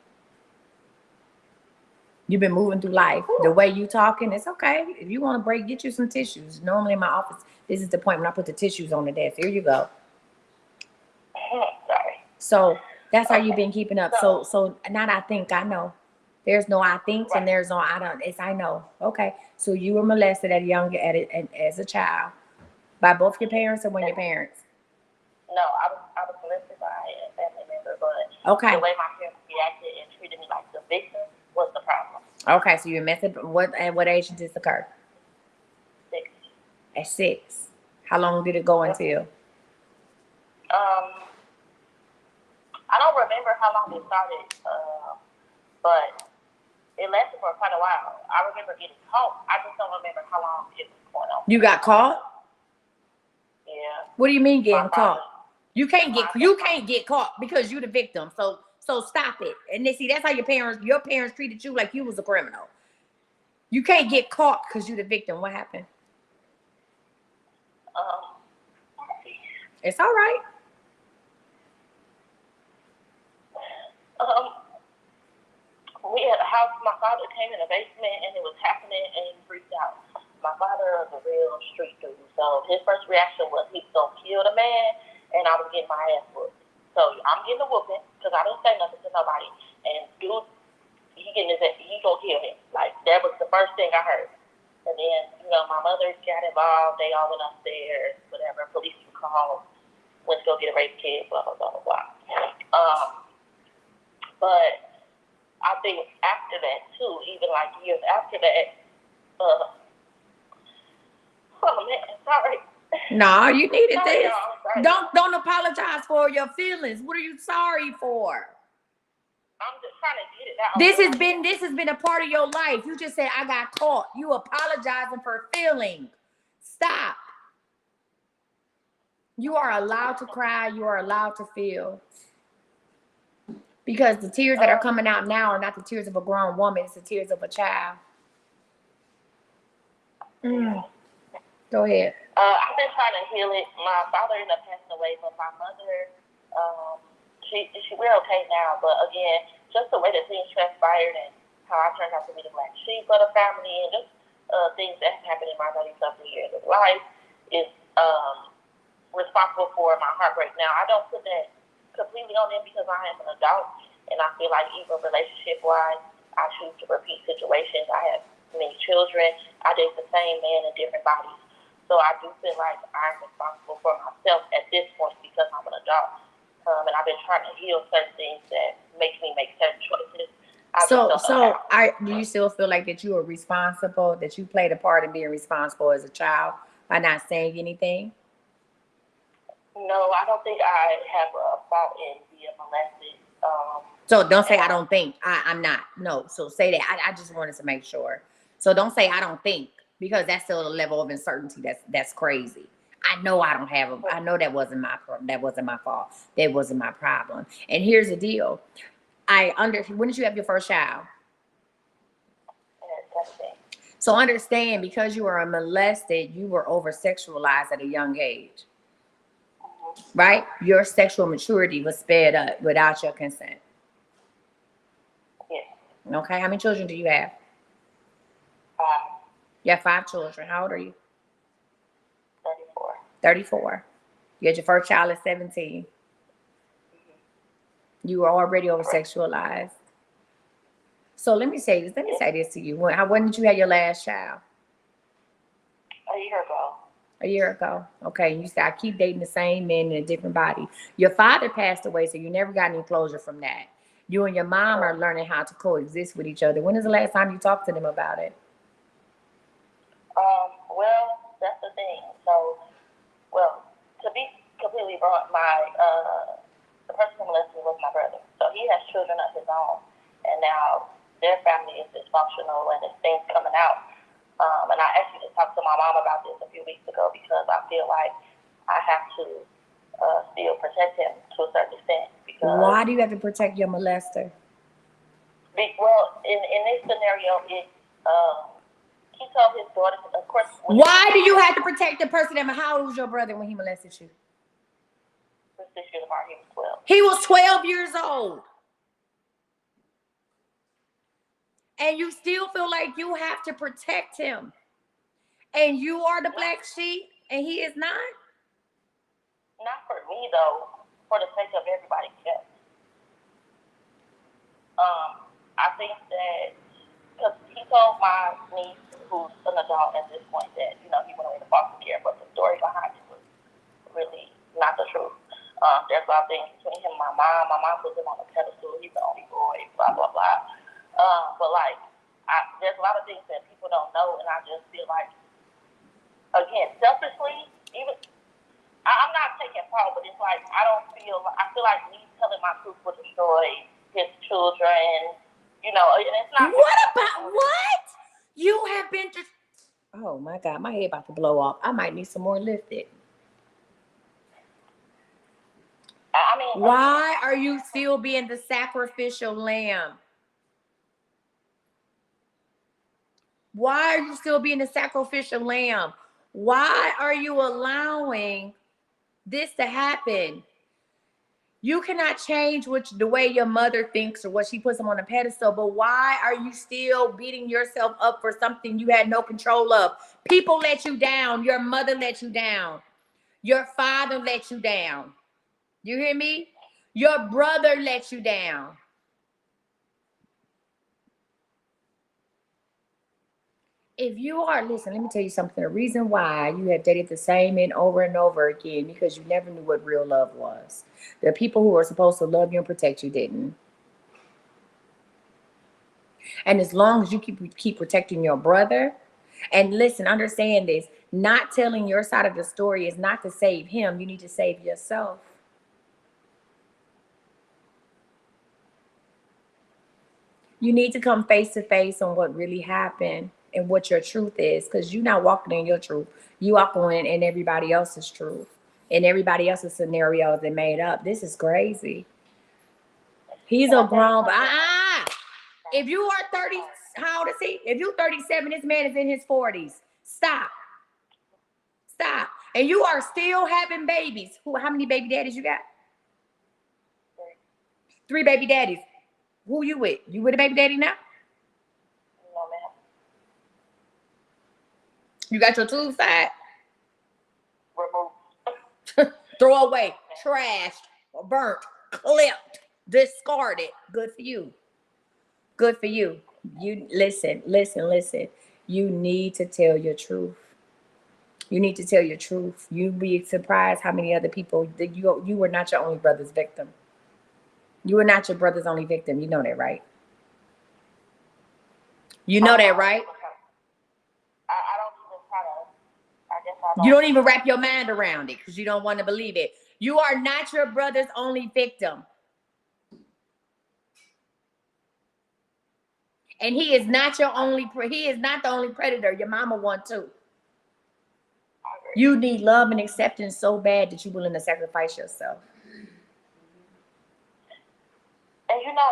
You've been moving through life. The way you talking, it's okay. If you want to break, get you some tissues. Normally in my office, this is the point when I put the tissues on the desk. Here you go. Sorry. So that's how you've been keeping up. So not I think, I know. There's no I think and there's no I don't. It's I know. Okay. So you were molested as a child by both your parents or one of your parents? No, I was molested by a family member, but okay. The way my parents reacted and treated me like the victim was the problem. Okay, so you were messed up. At what age did this occur? 6. At 6. How long did it go until? I don't remember how long it started, but it lasted for quite a while. I remember getting caught. I just don't remember how long it was going on. You got caught? Yeah. What do you mean getting caught? You can't get caught because you're the victim. So stop it. And they see that's how your parents treated you like you was a criminal. You can't get caught because you're the victim. What happened? It's all right. We had a house came in the basement and it was happening and he freaked out. My father was a real street dude, so his first reaction was he was gonna kill the man, and I was getting my ass whooped. So I'm getting a whooping because I didn't say nothing to nobody, and dude, he gonna kill him. Like that was the first thing I heard. And then my mother got involved. They all went upstairs, whatever. Police were called. Went to go get a rape kit. Blah blah blah blah blah. But I think after that too, even like years after that, oh man, sorry. No, you needed Sorry, this. Don't apologize for your feelings. What are you sorry for? I'm just trying to get it out. This has been a part of your life. You just said I got caught. You apologizing for feeling. Stop. You are allowed to cry. You are allowed to feel. Because the tears that are coming out now are not the tears of a grown woman. It's the tears of a child. Go ahead. I've been trying to heal it. My father ended up passing away, but my mother, we're okay now. But again, just the way that things transpired and how I turned out to be the black sheep of the family and just things that happened in my 30-something years of life is responsible for my heartbreak. Now, I don't put that completely on them because I am an adult, and I feel like even relationship-wise, I choose to repeat situations. I have many children. I date the same man in different bodies. So I do feel like I'm responsible for myself at this point because I'm an adult. And I've been trying to heal certain things that make me make certain choices. Do you still feel like that you are responsible, that you played a part in being responsible as a child by not saying anything? No, I don't think I have a fault in being molested. So don't say I don't think. I'm not. No. So say that. I just wanted to make sure. So don't say I don't think, because that's still a level of uncertainty that's crazy. I know I don't have I know that wasn't my fault. That wasn't my problem. And here's the deal. When did you have your first child? So understand, because you were molested, you were over sexualized at a young age. Right? Your sexual maturity was sped up without your consent. Yeah. Okay. How many children do you have? 5. You have 5 children. How old are you? 34. 34. You had your first child at 17. You were already over sexualized. So let me say this to you. When did you have your last child? A year ago. A year ago. Okay. You said I keep dating the same men in a different body. Your father passed away, so you never got any closure from that. You and your mom are learning how to coexist with each other. When is the last time you talked to them about it? Well, that's the thing. So, to be completely blunt, the person who molested me was my brother. So he has children of his own, and now their family is dysfunctional, and there's things coming out. And I actually just talked to my mom about this a few weeks ago because I feel like I have to still protect him to a certain extent. Because why do you have to protect your molester? Well, in this scenario, he told his daughter, of course. Why do you have to protect the person? How old was your brother when he molested you? 6 years apart, he was 12. He was 12 years old. And you still feel like you have to protect him. And you are the black sheep, and he is not? Not for me, though. For the sake of everybody else. I think that, because he told my niece, who's an adult at this point, that, he went away to foster care, but the story behind it was really not the truth. There's a lot of things between him and my mom. My mom puts him on a pedestal. He's the only boy, blah, blah, blah. But, there's a lot of things that people don't know, and I just feel like, again, selfishly, even, I'm not taking fault, but it's like, I feel like me telling my truth will destroy his children, and it's not. What about what? You have been just, oh my God, my head about to blow off. I might need some more lifted. Why are you still being the sacrificial lamb? Why are you still being the sacrificial lamb? Why are you allowing this to happen? You cannot change the way your mother thinks or what she puts them on a pedestal, but why are you still beating yourself up for something you had no control of? People let you down. Your mother let you down. Your father let you down. You hear me? Your brother let you down. If you are, listen, let me tell you something. The reason why you have dated the same men over and over again, because you never knew what real love was. The people who are supposed to love you and protect you didn't. And as long as you keep protecting your brother, and listen, understand this, not telling your side of the story is not to save him. You need to save yourself. You need to come face to face on what really happened and what your truth is, because you're not walking in your truth. You walking in everybody else's truth and everybody else's scenarios they made up. This is crazy. He's a grown, if you are 30, how old is he? If you're 37, this man is in his 40s. Stop. Stop. And you are still having babies. How many baby daddies you got? 3 baby daddies. Who you with? You with a baby daddy now? No, ma'am. You got your tube side? Removed. Throw away. Trashed. Burnt. Clipped. Discarded. Good for you. Good for you. You listen. You need to tell your truth. You need to tell your truth. You'd be surprised how many other people that you were not your only brother's victim. You were not your brother's only victim. You know that, right? You know that, right? I don't even try to. I guess I don't. You don't even wrap your mind around it because you don't want to believe it. You are not your brother's only victim. And he is not the only predator. Your mama won too. You need love and acceptance so bad that you're willing to sacrifice yourself. And you know,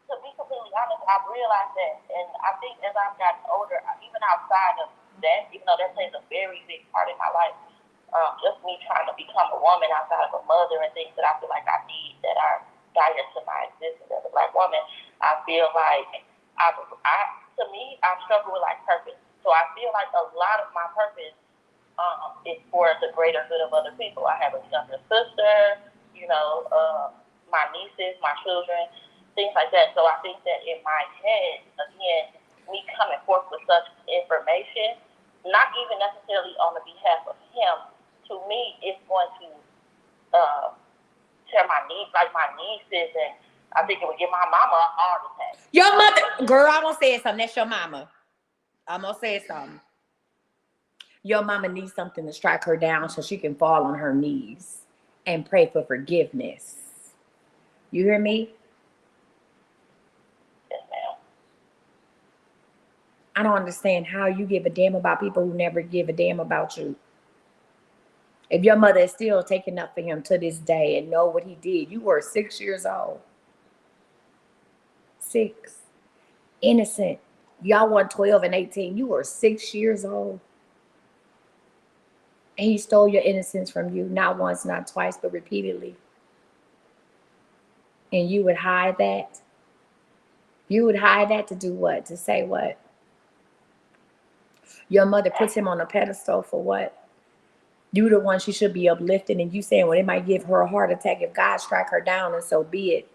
to be completely honest, I've realized that, and I think as I've gotten older, even outside of that, even though that plays a very big part in my life, just me trying to become a woman outside of a mother and things that I feel like I need that are dire to my existence as a Black woman, I feel like to me, I struggle with like purpose. So I feel like a lot of my purpose is for the greater good of other people. I have a younger sister, you know, my nieces, my children, things like that. So I think that in my head, again, me coming forth with such information, not even necessarily on the behalf of him, to me, it's going to tear my nieces, and I think it would give my mama a heart attack. Your mother, girl, I'm gonna say something. That's your mama. I'm gonna say something. Your mama needs something to strike her down so she can fall on her knees and pray for forgiveness. You hear me? Yes, ma'am. I don't understand how you give a damn about people who never give a damn about you. If your mother is still taking up for him to this day and know what he did, you were 6 years old. 6. Innocent. Y'all were 12 and 18. You were 6 years old. And he stole your innocence from you, not once, not twice, but repeatedly. And you would hide that. You would hide that to do what? To say what? Your mother puts him on a pedestal for what? You the one she should be uplifting, and you saying, well, it might give her a heart attack if God strike her down, and so be it.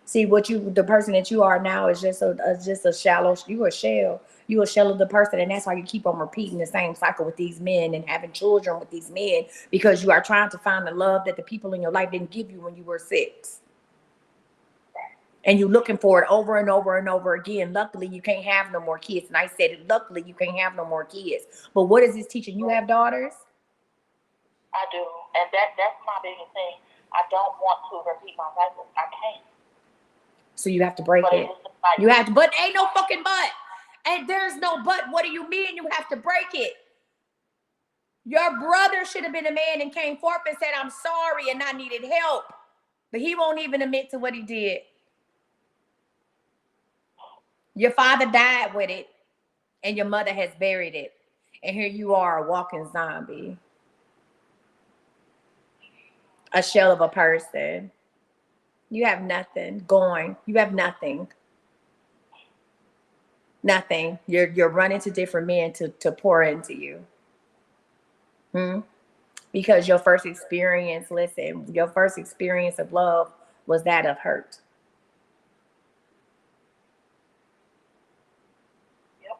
See, the person that you are now is just a shallow. You a shell. You a shell of the person, and that's why you keep on repeating the same cycle with these men and having children with these men, because you are trying to find the love that the people in your life didn't give you when you were 6. And you're looking for it over and over and over again. Luckily, you can't have no more kids. And I said it, luckily, you can't have no more kids. But what is this teaching? You have daughters? I do. And that's my biggest thing. I don't want to repeat my cycle. I can't. So you have to break it. You have to, but ain't no fucking but. And there's no but. What do you mean you have to break it? Your brother should have been a man and came forth and said, I'm sorry and I needed help. But he won't even admit to what he did. Your father died with it, and your mother has buried it. And here you are, a walking zombie. A shell of a person. You have nothing going. You have nothing. Nothing. You're running to different men to pour into you. Hmm? Because your first experience, listen, your first experience of love was that of hurt. Yep.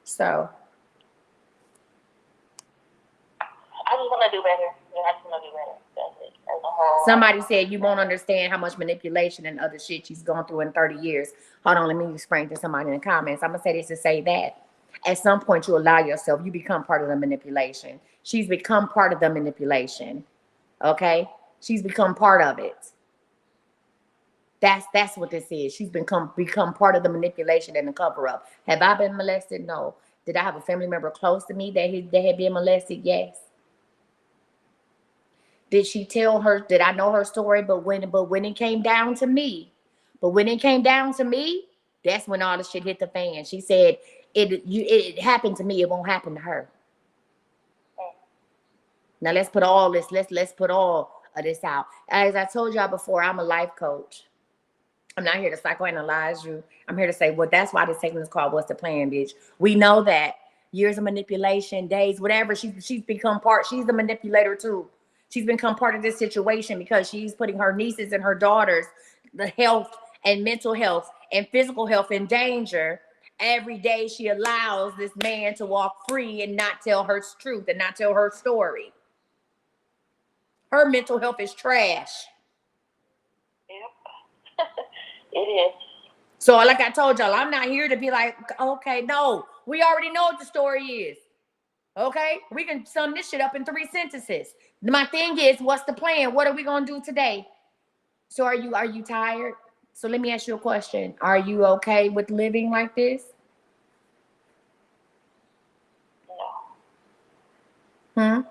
So I just want to do better. Yeah, I just want to do better. That's it. As a whole. somebody said you won't understand how much manipulation and other shit she's gone through in 30 years. Hold on, let me explain to somebody in the comments. I'm gonna say this to say that. At some point you allow yourself, you become part of the manipulation. She's become part of the manipulation. Okay? She's become part of it. That's what this is. She's become part of the manipulation and the cover up. Have I been molested? No. Did I have a family member close to me that had been molested? Yes. Did she tell her? Did I know her story? But when it came down to me, that's when all the shit hit the fan. She said it happened to me. It won't happen to her. Now let's put all this. Let's put all of this out. As I told y'all before, I'm a life coach. I'm not here to psychoanalyze you. I'm here to say, well, that's why this segment is called "What's the Plan, Bitch?" We know that years of manipulation, days, whatever. She's become part. She's the manipulator too. She's become part of this situation because she's putting her nieces and her daughters, the health and mental health and physical health in danger. Every day she allows this man to walk free and not tell her truth and not tell her story. Her mental health is trash. Yep. It is. So like I told y'all, I'm not here to be like, okay, no. We already know what the story is. Okay? We can sum this shit up in 3 sentences. My thing is, what's the plan? What are we going to do today? So are you tired? So let me ask you a question. Are you okay with living like this? No. Hmm?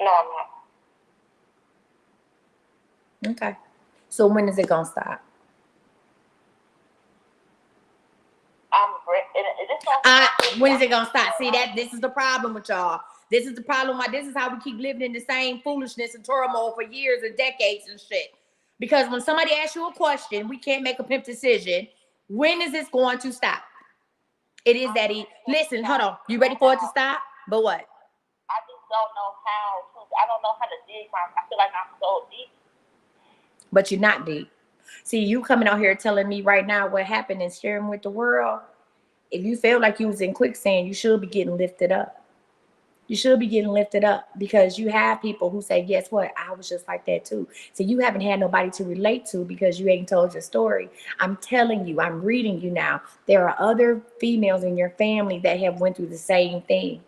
No, I'm not. Okay. So when is it going to stop? When is it gonna stop? See that this is the problem with y'all. This is the problem. Why this is how we keep living in the same foolishness and turmoil for years and decades and shit. Because when somebody asks you a question, we can't make a pimp decision. When is this going to stop? It is that listen, hold on. You ready for it to stop? But what? I just don't know how. I don't know how to dig. I feel like I'm so deep. But you're not deep. See, you coming out here telling me right now what happened and sharing with the world. If you feel like you was in quicksand, you should be getting lifted up. You should be getting lifted up because you have people who say, guess what? I was just like that too. So you haven't had nobody to relate to because you ain't told your story. I'm telling you, I'm reading you now. There are other females in your family that have went through the same thing.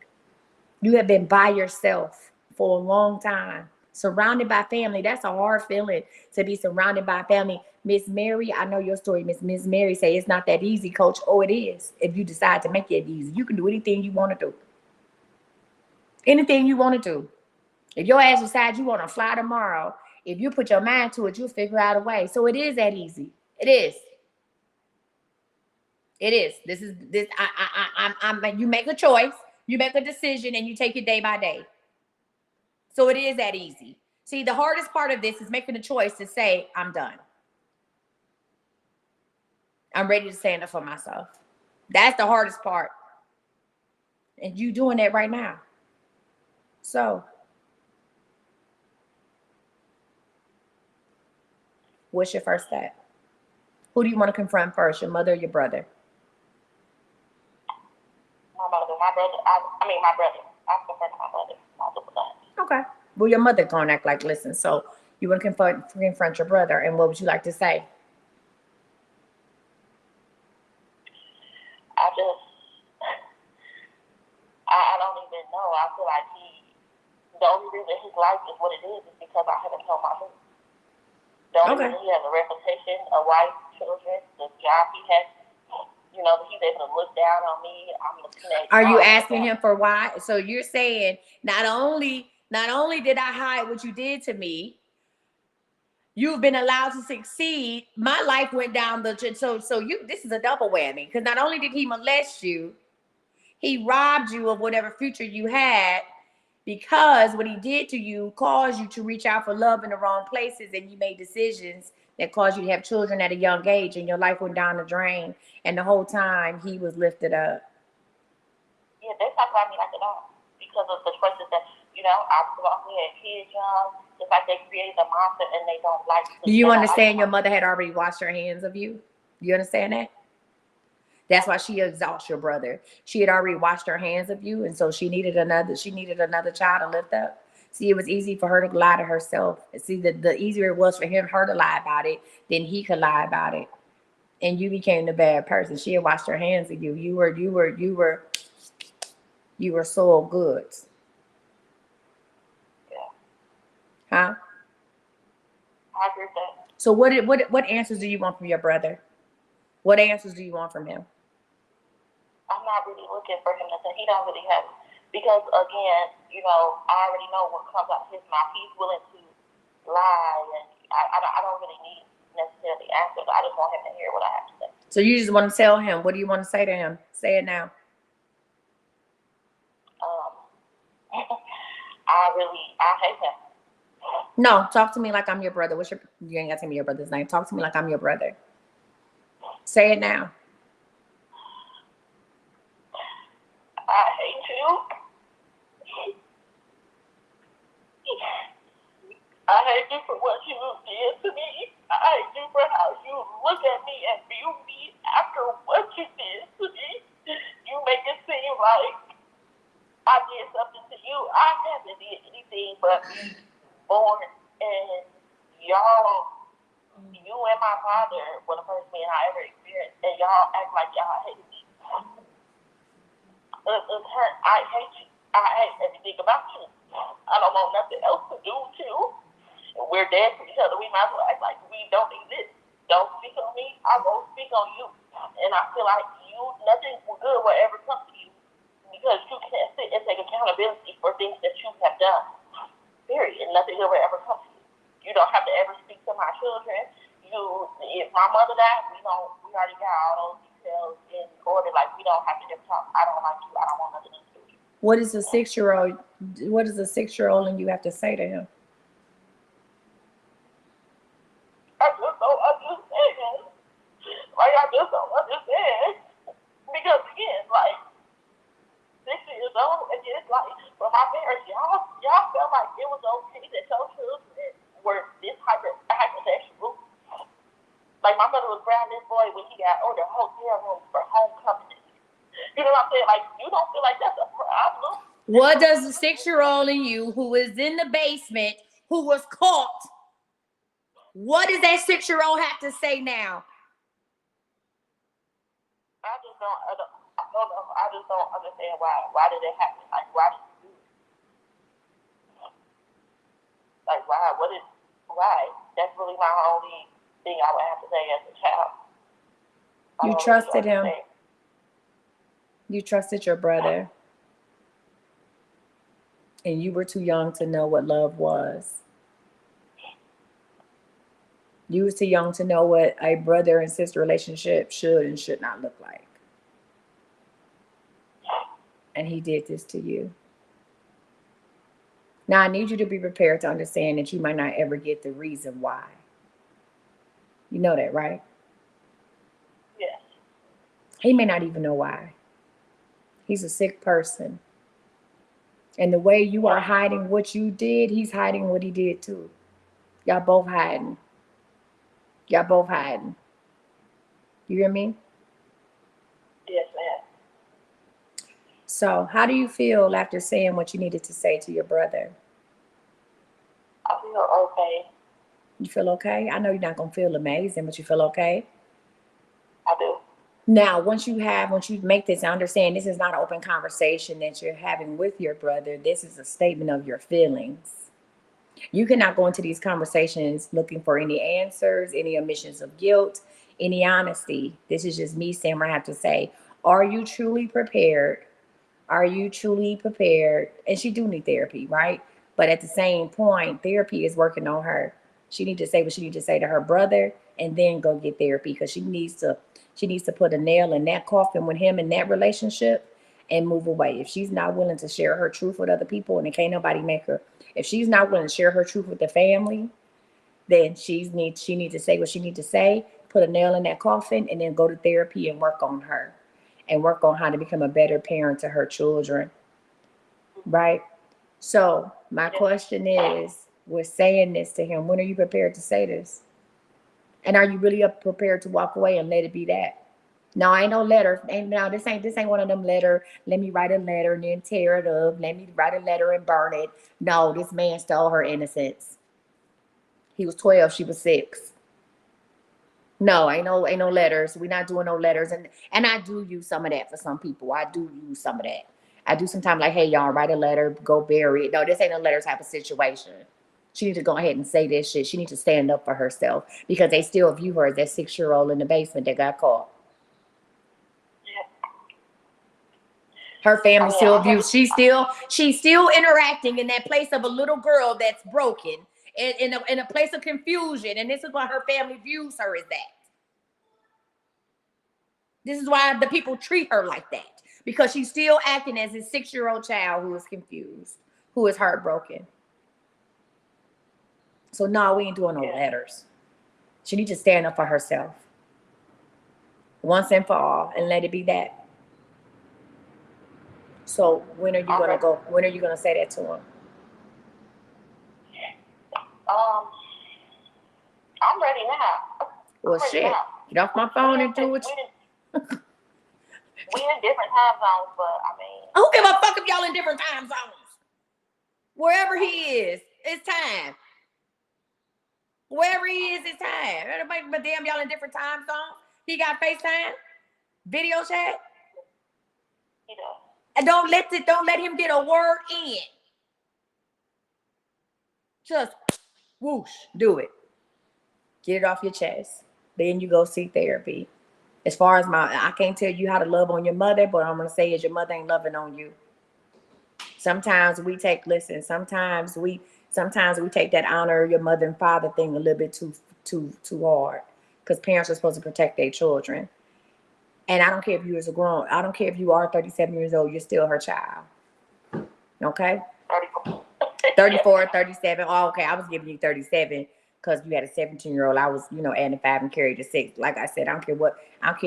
You have been by yourself for a long time, surrounded by family. That's a hard feeling to be surrounded by family. Miss Mary, I know your story. Miss Mary say it's not that easy, Coach. Oh, it is. If you decide to make it easy, you can do anything you want to do. Anything you want to do. If your ass decides you want to fly tomorrow, if you put your mind to it, you'll figure out a way. So it is that easy. It is. It is. This is this. You make a choice, you make a decision, and you take it day by day. So it is that easy. See, the hardest part of this is making a choice to say, I'm done. I'm ready to stand up for myself. That's the hardest part. And you doing that right now. So, what's your first step? Who do you want to confront first, your mother or your brother? My mother, my brother. My brother. I'm confronting my brother. Okay. Well, your mother gonna act like, listen, so you want to confront your brother, and what would you like to say? I don't even know. I feel like the only reason his life is what it is because I haven't told my husband. The only reason he has a reputation, a wife, children, the job he has, he's able to look down on me. I'm a teenager. Are you asking him for why? So you're saying not only did I hide what you did to me, you've been allowed to succeed. My life went down so you this is a double whammy because not only did he molest you, he robbed you of whatever future you had, because what he did to you caused you to reach out for love in the wrong places, and you made decisions that caused you to have children at a young age, and your life went down the drain, and the whole time he was lifted up. Yeah, they talk about me like a dog because of the choices that, I was off we had kids young. It's like they created a monster and they don't like Do you understand your mother had already washed her hands of you? You understand that? That's why she exalts your brother. She had already washed her hands of you, and so she needed another child to lift up. See, it was easy for her to lie to herself. See, the easier it was for her to lie about it, then he could lie about it. And you became the bad person. She had washed her hands of you. You were soiled goods. Yeah. Huh? I agree with that. So what answers do you want from your brother? What answers do you want from him? I'm not really looking for him to say he don't really have it. Because again, I already know what comes out his mouth. He's willing to lie, and I don't really need necessarily answers. I just want him to hear what I have to say. So you just want to tell him. What do you want to say to him? Say it now. I hate him. No, talk to me like I'm your brother. You ain't got to tell me your brother's name. Talk to me like I'm your brother. Say it now. I hate you. I hate you for what you did to me. I hate you for how you look at me and view me after what you did to me. You make it seem like I did something to you. I haven't did anything but be born, and y'all, you and my father were the first men I ever experienced, and y'all act like y'all hate me. It's hurt. I hate you. I hate everything about you. I don't want nothing else to do with you. And we're dead to each other. We might as well act like we don't exist. Don't speak on me. I won't speak on you. And I feel like nothing good will ever come to you because you can't sit and take accountability for things that you have done. Period. And nothing good will ever come to you. You don't have to ever speak to my children. If my mother died, we already got all those details in order. Like, we don't have to ever talk. I don't like you. I don't want nothing to do with you. What does a 6-year-old and you have to say to him? I just don't understand. I just don't understand. Because again, 6 years old, and it's for my parents, y'all felt like it was okay that your children were this hypersexual. Like, my mother was grabbing this boy when he got ordered hotel rooms for homecoming. You know what I'm saying? Like, you don't feel like that's a problem. What does the 6-year-old in you who is in the basement, who was caught, what does that 6-year-old have to say now? I don't know. I just don't understand why. Why did it happen? Like, why did you do it? Like, why? That's really my only thing I would have to say as a child. You trusted him. You trusted your brother. And you were too young to know what love was. You were too young to know what a brother and sister relationship should and should not look like. And he did this to you. Now, I need you to be prepared to understand that you might not ever get the reason why. You know that, right? Yes. He may not even know why. He's a sick person. And the way you are hiding what you did, he's hiding what he did too. Y'all both hiding. Y'all both hiding. You hear me? Yes, ma'am. So how do you feel after saying what you needed to say to your brother? I feel okay. You feel okay? I know you're not going to feel amazing, but you feel okay? I do. Now, once you make this, I understand this is not an open conversation that you're having with your brother. This is a statement of your feelings. You cannot go into these conversations looking for any answers, any omissions of guilt, any honesty. This is just me saying what I have to say. Are you truly prepared? Are you truly prepared? And she do need therapy, right? But at the same point, therapy is working on her. She needs to say what she needs to say to her brother and then go get therapy because she needs to put a nail in that coffin with him in that relationship and move away. If she's not willing to share her truth with other people, and it can't nobody make her, if she's not willing to share her truth with the family, then she needs to say what she needs to say, put a nail in that coffin, and then go to therapy and work on her and work on how to become a better parent to her children. Right? So my question is, with saying this to him, when are you prepared to say this? And are you really prepared to walk away and let it be that? No, ain't no letter. Ain't now this ain't one of them letter. Let me write a letter and then tear it up. Let me write a letter and burn it. No, this man stole her innocence. He was 12, she was 6. No, ain't no letters. We're not doing no letters. And I do use some of that for some people. I do use some of that. I do sometimes like, hey, y'all, write a letter, go bury it. No, this ain't a letter type of situation. She needs to go ahead and say this shit. She needs to stand up for herself because they still view her as that 6-year-old in the basement that got caught. Her family still views. She's still interacting in that place of a little girl that's broken, in a place of confusion, and this is why her family views her as that. This is why the people treat her like that, because she's still acting as a 6-year-old child who is confused, who is heartbroken. So no, we ain't doing no letters. She needs to stand up for herself once and for all and let it be that. So when are you gonna go? When are you gonna say that to him? I'm ready now. Well, shit. Get off my phone and do it. We in different time zones, but I mean, who give a fuck if y'all in different time zones? Wherever he is, it's time. Wherever he is, it's time. But damn, y'all in different time zones. He got FaceTime, video chat. He does. And don't let him get a word in. Just whoosh, do it. Get it off your chest. Then you go seek therapy. As far as I can't tell you how to love on your mother, but I'm gonna say is your mother ain't loving on you. Sometimes we take sometimes we take that honor your mother and father thing a little bit too hard. Because parents are supposed to protect their children. And I don't care if you is a grown, I don't care if you are 37 years old, you're still her child. Okay? 34, 37. Oh, okay, I was giving you 37 because you had a 17-year-old. I was, adding 5 and carried a 6. Like I said, I don't care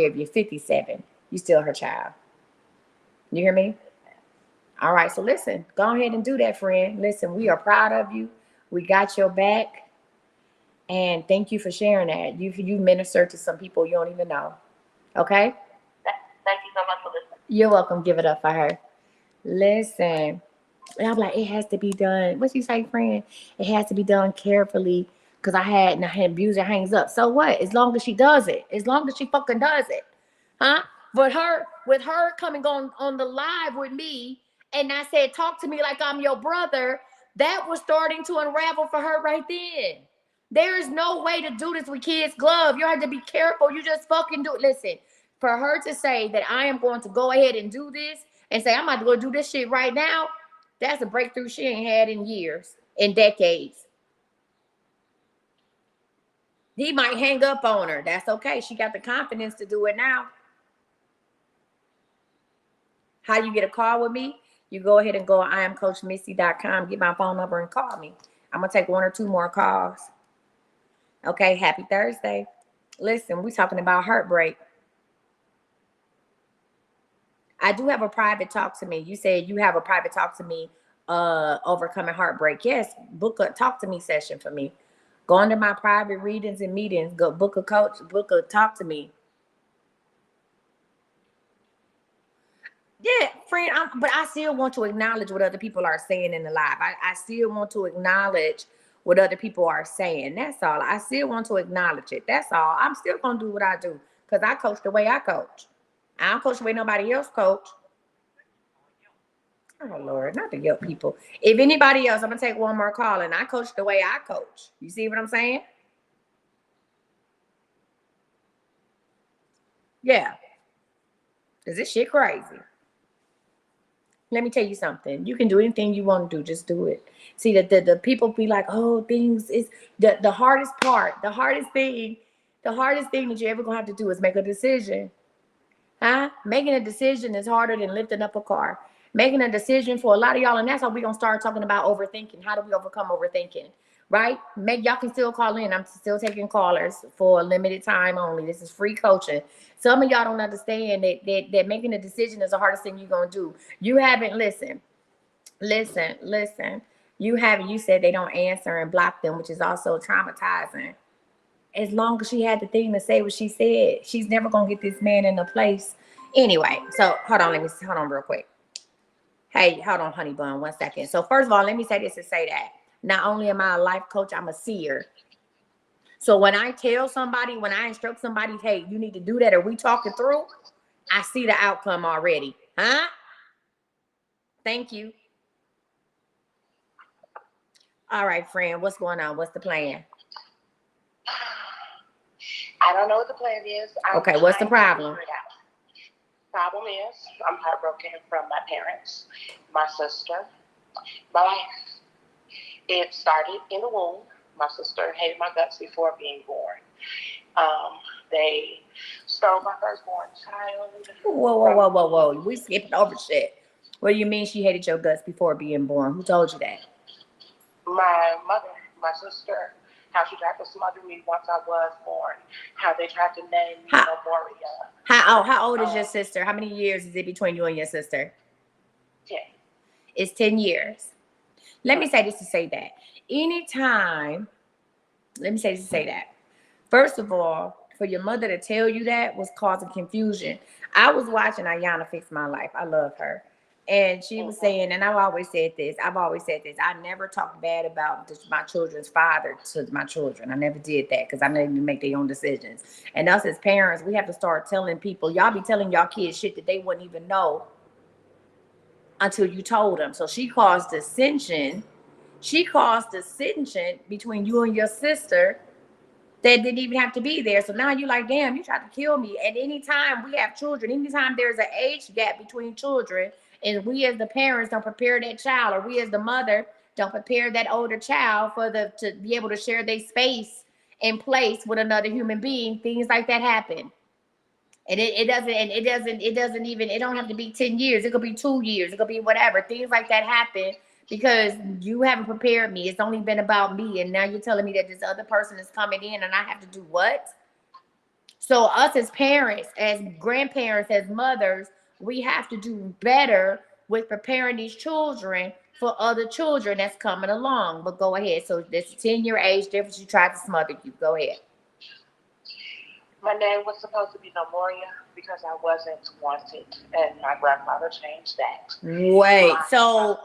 if you're 57. You're still her child. You hear me? All right, so listen, go ahead and do that, friend. Listen, we are proud of you. We got your back. And thank you for sharing that. You ministered to some people you don't even know. Okay? Thank you so much for listening. You're welcome. Give it up for her. Listen. And I'm like, it has to be done. What you say, friend? It has to be done carefully. Because I had abuser hangs up. So what? As long as she does it. As long as she fucking does it. Huh? But with her coming on the live with me, and I said, talk to me like I'm your brother, that was starting to unravel for her right then. There is no way to do this with kids' glove. You have to be careful. You just fucking do it. Listen, for her to say that I am going to go ahead and do this and say I'm about to go do this shit right now, that's a breakthrough she ain't had in years, in decades. He might hang up on her. That's okay. She got the confidence to do it now. How you get a call with me? You go ahead and go on IamCoachMissy.com, get my phone number and call me. I'm going to take 1 or 2 more calls. Okay, happy Thursday. Listen, we're talking about heartbreak. I do have a private talk to me. You said you have a private talk to me, overcoming heartbreak. Yes, book a talk to me session for me. Go into my private readings and meetings. Go book a coach, book a talk to me. Yeah, friend, but I still want to acknowledge what other people are saying in the live. I still want to acknowledge what other people are saying. That's all. I still want to acknowledge it. That's all. I'm still going to do what I do because I coach the way I coach. I don't coach the way nobody else coach. Oh, Lord, not to yell people. If anybody else, I'm going to take 1 more call, and I coach the way I coach. You see what I'm saying? Yeah. Is this shit crazy? Let me tell you something. You can do anything you want to do. Just do it. See, the people be like, oh, things is the hardest part. The hardest thing that you're ever going to have to do is make a decision. Huh? Making a decision is harder than lifting up a car. Making a decision for a lot of y'all, and that's how we're gonna start talking about overthinking. How do we overcome overthinking? Right? Make y'all can still call in. I'm still taking callers for a limited time only. This is free coaching. Some of y'all don't understand that making a decision is the hardest thing you're gonna do. You haven't listen. You said they don't answer and block them, which is also traumatizing. As long as she had the thing to say what she said, she's never gonna get this man in a place. Anyway, so hold on real quick. Hey, hold on, honey bun, 1 second. So first of all, let me say this to say that. Not only am I a life coach, I'm a seer. So when I tell somebody, when I instruct somebody, hey, you need to do that, or we talk it through, I see the outcome already. Huh? Thank you. All right, friend, what's going on? What's the plan? I don't know what the plan is. Okay, what's the problem? Problem is, I'm heartbroken from my parents, my sister, my life. It started in the womb. My sister hated my guts before being born. They stole my firstborn child. Whoa. We skipping over shit. What do you mean she hated your guts before being born? Who told you that? My mother, my sister, how she tried to smother me once I was born, how they tried to name me Memoria. How old is your sister? How many years is it between you and your sister? 10. It's 10 years. Let me say this to say that. Anytime, let me say this to say that. First of all, for your mother to tell you that was causing confusion. I was watching Ayana Fix My Life. I love her. And she was saying, and I've always said this, I never talked bad about my children's father to my children. I never did that because I know they make their own decisions. And us as parents, we have to start telling people, y'all be telling y'all kids shit that they wouldn't even know until you told them. So she caused dissension. She caused dissension between you and your sister that didn't even have to be there. So now you're like, damn, you tried to kill me. At any time we have children, anytime there's an age gap between children, and we as the parents don't prepare that child, or we as the mother don't prepare that older child to be able to share their space and place with another human being, things like that happen. And it don't have to be 10 years. It could be 2 years. It could be whatever. Things like that happen because you haven't prepared me. It's only been about me. And now you're telling me that this other person is coming in and I have to do what? So us as parents, as grandparents, as mothers, we have to do better with preparing these children for other children that's coming along. But go ahead. So this 10-year age difference, you tried to smother you. Go ahead. My name was supposed to be Memoria because I wasn't wanted, and my grandfather changed that. Wait, so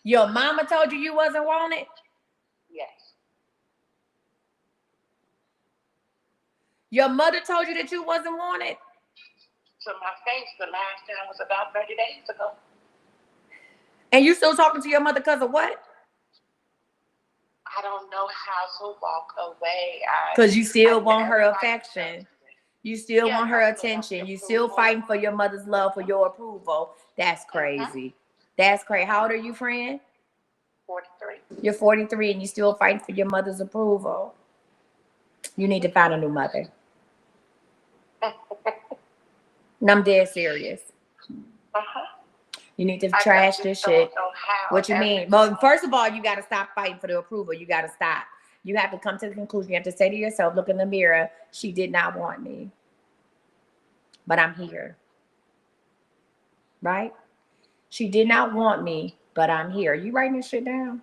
your mama told you wasn't wanted? Yes. Your mother told you that you wasn't wanted? To my face, the last time was about 30 days ago. And you still talking to your mother because of what? I don't know how to walk away. Because you still want her affection. You still want her attention. You still fighting for your mother's love, for your approval. That's crazy. That's crazy. How old are you, friend? 43. You're 43 and you still fighting for your mother's approval. You need to find a new mother. And I'm dead serious. You need to trash this shit. What you mean? Well, first of all, you got to stop fighting for the approval. You got to stop. You have to come to the conclusion. You have to say to yourself, look in the mirror. She did not want me, but I'm here. Right? She did not want me, but I'm here. You writing this shit down?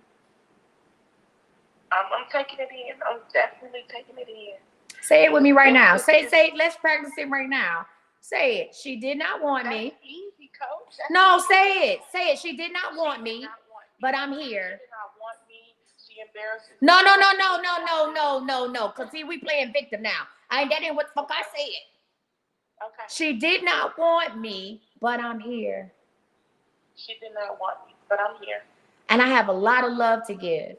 I'm taking it in. I'm definitely taking it in. Say it with me right now. Say, let's practice it right now. Say it. She did not want me. That's easy, coach. No, say it. Say it. She did not want me, but I'm here. She did not want me. She embarrassed me. No. Because see, we playing victim now. That ain't what the fuck I said. Okay. She did not want me, but I'm here. She did not want me, but I'm here. And I have a lot of love to give.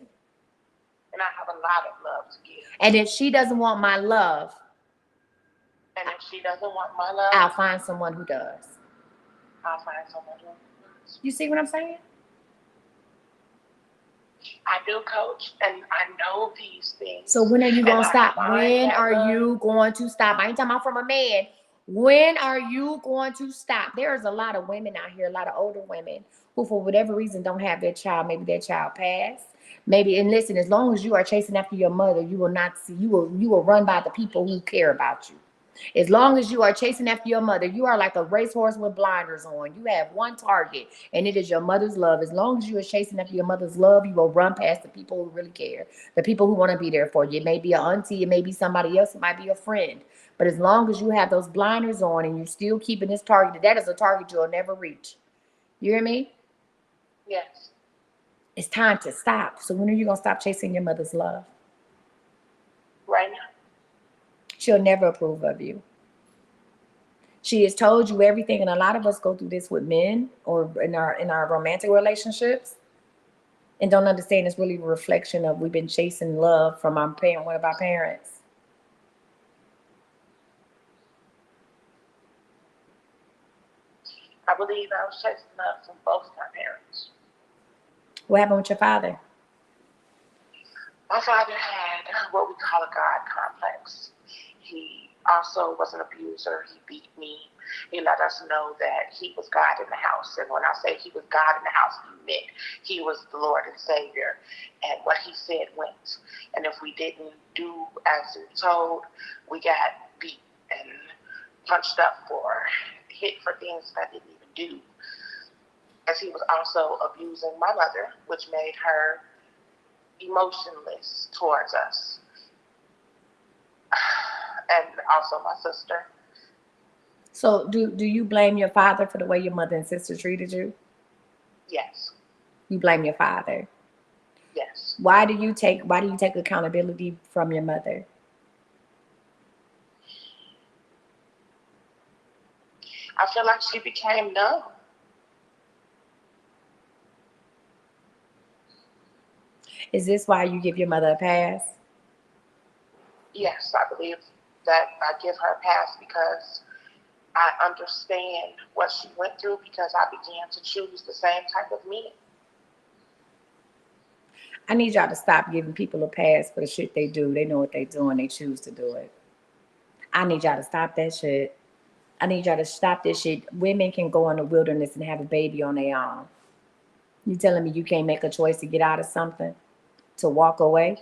And I have a lot of love to give. And if she doesn't want my love, and if she doesn't want my love, I'll find someone who does. I'll find someone who does. You see what I'm saying? I do, coach, and I know these things. So when are you going to stop? When are you going to stop? I ain't talking about from a man. When are you going to stop? There's a lot of women out here, a lot of older women who, for whatever reason, don't have their child. Maybe their child passed. Maybe, and listen, as long as you are chasing after your mother, you will not see. You will run by the people who care about you. As long as you are chasing after your mother, you are like a racehorse with blinders on. You have one target, and it is your mother's love. As long as you are chasing after your mother's love, you will run past the people who really care, the people who want to be there for you. It may be an auntie, it may be somebody else, it might be a friend. But as long as you have those blinders on and you're still keeping this target, that is a target you'll never reach. You hear me? Yes. It's time to stop. So when are you going to stop chasing your mother's love? Right now. She'll never approve of you. She has told you everything, and a lot of us go through this with men or in our romantic relationships and don't understand it's really a reflection of we've been chasing love from our parent, one of our parents. I believe I was chasing love from both my parents. What happened with your father? My father had what we call a God complex. He also was an abuser. He beat me. He let us know that he was God in the house. And when I say he was God in the house, he meant he was the Lord and Savior. And what he said went. And if we didn't do as we told, we got beat and punched up or hit for things that I didn't even do. As he was also abusing my mother, which made her emotionless towards us, and also my sister. So do you blame your father for the way your mother and sister treated you? Yes. You blame your father. Yes. Why do you take accountability from your mother? I feel like she became numb. Is this why you give your mother a pass? Yes, I believe that I give her a pass because I understand what she went through because I began to choose the same type of men. I need y'all to stop giving people a pass for the shit they do. They know what they do and they choose to do it. I need y'all to stop that shit. I need y'all to stop this shit. Women can go in the wilderness and have a baby on their own. You telling me you can't make a choice to get out of something? To walk away?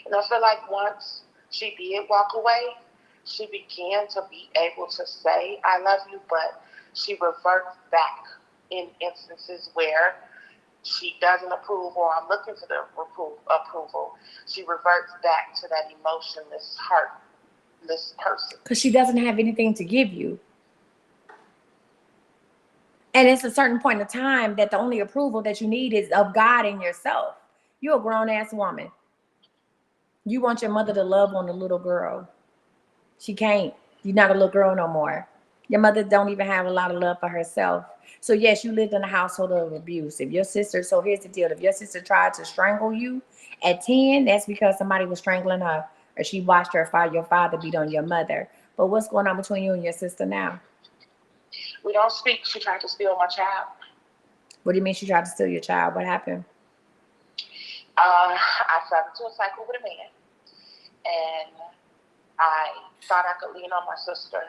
And I feel like once she did walk away, she began to be able to say, I love you, but she reverts back in instances where she doesn't approve or I'm looking for the approval. She reverts back to that emotionless, heartless person. Because she doesn't have anything to give you. And it's a certain point of time that the only approval that you need is of God and yourself. You're a grown-ass woman. You want your mother to love on the little girl. She can't. You're not a little girl no more. Your mother don't even have a lot of love for herself. So yes, you lived in a household of abuse. If your sister, so here's the deal. If your sister tried to strangle you at 10, that's because somebody was strangling her or she watched your father beat on your mother. But what's going on between you and your sister now? We don't speak. She tried to steal my child. What do you mean she tried to steal your child? What happened? I fell into a cycle with a man, and I thought I could lean on my sister,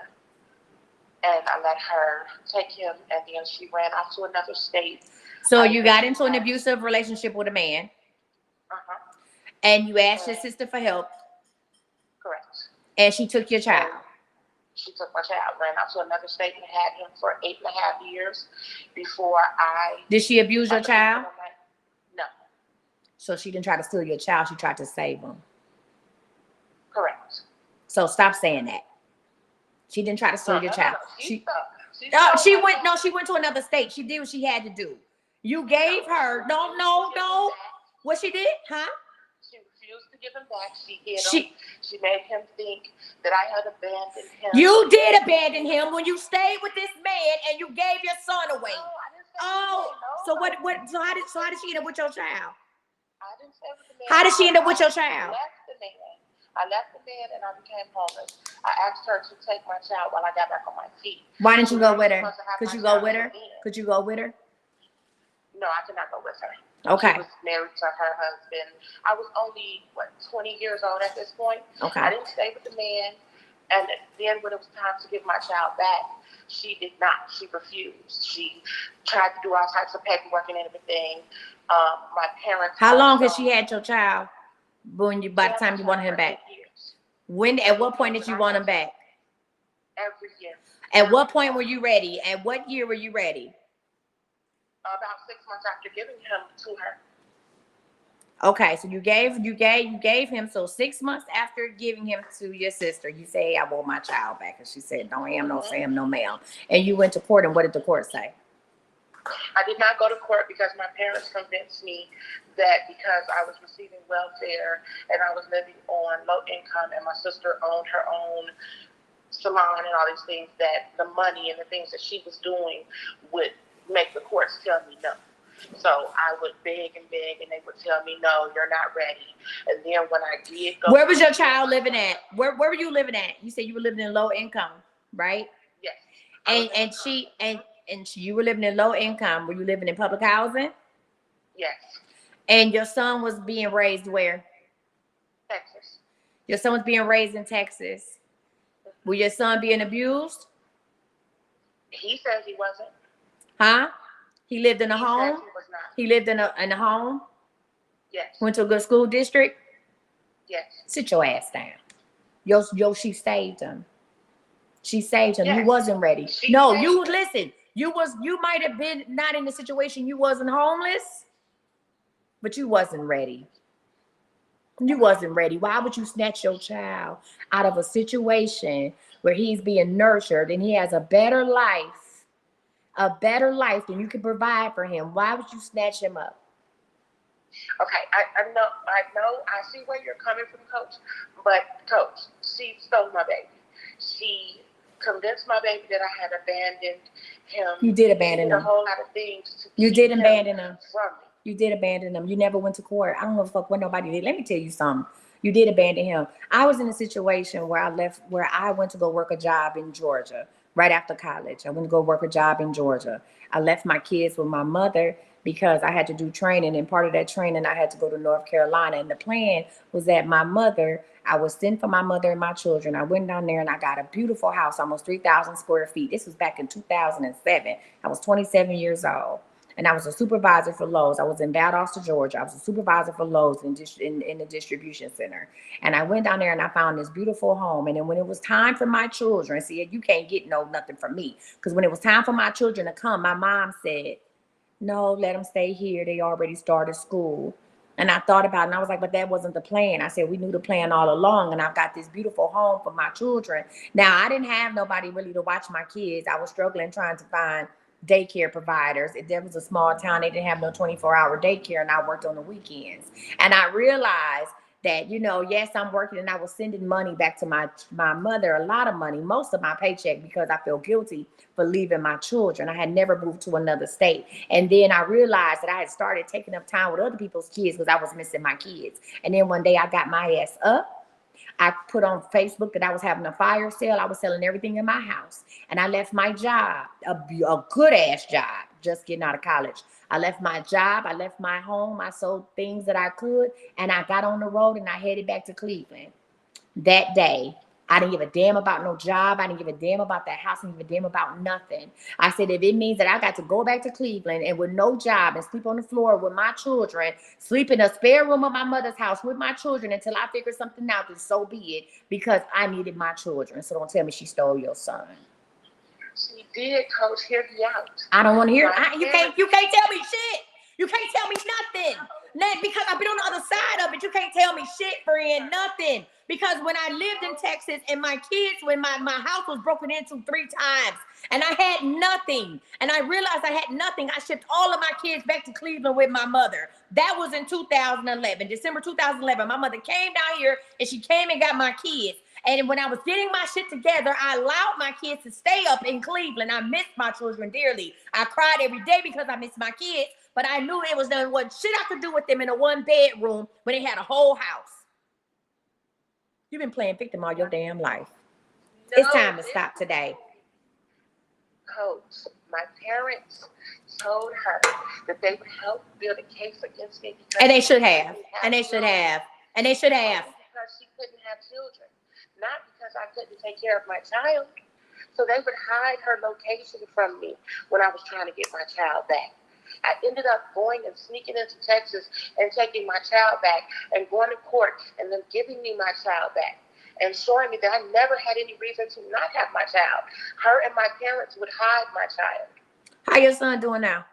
and I let her take him, and then she ran off to another state. So you got into an abusive relationship with a man, and you asked your sister for help. Correct. And she took your child. She took my child, ran out to another state, and had him for 8.5 years before I. Did she abuse your child? No. So she didn't try to steal your child. She tried to save him. Correct. So stop saying that. She didn't try to steal your child. She went. No, she went to another state. She did what she had to do. You gave her. No. What she did? Huh? She refused to give him back. She hid him. She made him think that I had abandoned him. You did abandon him when you stayed with this man and you gave your son away. No, I didn't say so what? So how did she end up with your child? I didn't say with the man. How did she end up with your child? I left the man and I became homeless. I asked her to take my child while I got back on my feet. Why didn't you go with her? Could you go with her? Could you go with her? No, I could not go with her. Okay. She was married to her husband. I was only, 20 years old at this point. Okay. I didn't stay with the man. And then when it was time to give my child back, she did not. She refused. She tried to do all types of paperwork and everything. My parents. How long has she had your child? By the time you want him back? 8 years. When? At what point did you want him back? Every year. At what point were you ready? At what year were you ready? About 6 months after giving him to her. Okay, so you gave him. So 6 months after giving him to your sister, you say, "I want my child back," and she said, "No, am no Sam, no ma'am." And you went to court, and what did the court say? I did not go to court because my parents convinced me that because I was receiving welfare and I was living on low income, and my sister owned her own salon and all these things, that the money and the things that she was doing would make the courts tell me no. So I would beg, and they would tell me, "No, you're not ready." And then when I did go, where was your child living at? Where were you living at? You said you were living in low income, right? Yes. And you were living in low income. Were you living in public housing? Yes. And your son was being raised where? Texas. Your son was being raised in Texas. Will your son being abused? He says he wasn't. Huh? He lived in a He home? says he was not. He lived in a home? Yes. Went to a good school district? Yes. Sit your ass down. She saved him. She saved him. Yes. You wasn't ready. Listen. You might have been not in the situation, you wasn't homeless, but you wasn't ready. You wasn't ready. Why would you snatch your child out of a situation where he's being nurtured and he has a better life than you can provide for him? Why would you snatch him up? Okay, I know, I see where you're coming from, Coach, but Coach, she stole my baby. She convinced my baby that I had abandoned him. You did abandon him. A whole lot of things. You did abandon him. From me. You did abandon him. You never went to court. I don't know what nobody did. Let me tell you something. You did abandon him. I was in a situation where I went to go work a job in Georgia right after college. I went to go work a job in Georgia. I left my kids with my mother because I had to do training, and part of that training I had to go to North Carolina. And the plan was that I was sent for my mother and my children. I went down there and I got a beautiful house, almost 3,000 square feet. This was back in 2007. I was 27 years old. And I was a supervisor for Lowe's. I was in Valdosta, Georgia. I was a supervisor for Lowe's in the distribution center. And I went down there and I found this beautiful home. And then when it was time for my children, see, you can't get nothing from me. Because when it was time for my children to come, my mom said, "No, let them stay here. They already started school." And I thought about it, and I was like, but that wasn't the plan. I said, we knew the plan all along, and I've got this beautiful home for my children. Now, I didn't have nobody really to watch my kids. I was struggling trying to find daycare providers. If there was a small town, they didn't have no 24-hour daycare, and I worked on the weekends. And I realized that, yes, I'm working, and I was sending money back to my mother, a lot of money, most of my paycheck, because I feel guilty for leaving my children. I had never moved to another state. And then I realized that I had started taking up time with other people's kids because I was missing my kids. And then one day I got my ass up. I put on Facebook that I was having a fire sale. I was selling everything in my house. And I left my job, a good ass job, just getting out of college. I left my job. I left my home. I sold things that I could. And I got on the road and I headed back to Cleveland. That day, I didn't give a damn about no job. I didn't give a damn about that house. I didn't give a damn about nothing. I said, if it means that I got to go back to Cleveland and with no job and sleep on the floor with my children, sleep in a spare room of my mother's house with my children until I figure something out, then so be it, because I needed my children. So don't tell me she stole your son. She did, Coach. Hear me out. I don't want to hear it. You can't tell me shit. You can't tell me nothing. Because I've been on the other side of it. You can't tell me shit, friend. Nothing. Because when I lived in Texas and my kids, when my house was broken into 3 times and I had nothing, and I realized I had nothing, I shipped all of my kids back to Cleveland with my mother. That was in 2011, December 2011. My mother came down here and she came and got my kids. And when I was getting my shit together, I allowed my kids to stay up in Cleveland. I missed my children dearly. I cried every day because I missed my kids, but I knew it was done what shit I could do with them in a 1-bedroom when they had a whole house. You've been playing victim all your damn life. No, it's time to stop today. Coach, my parents told her that they would help build a case against me. And they should have. And they should have. And they should have. Because she couldn't have children. not because I couldn't take care of my child. So they would hide her location from me when I was trying to get my child back. I ended up going and sneaking into Texas and taking my child back and going to court and them giving me my child back and showing me that I never had any reason to not have my child. Her and my parents would hide my child. How your son doing now?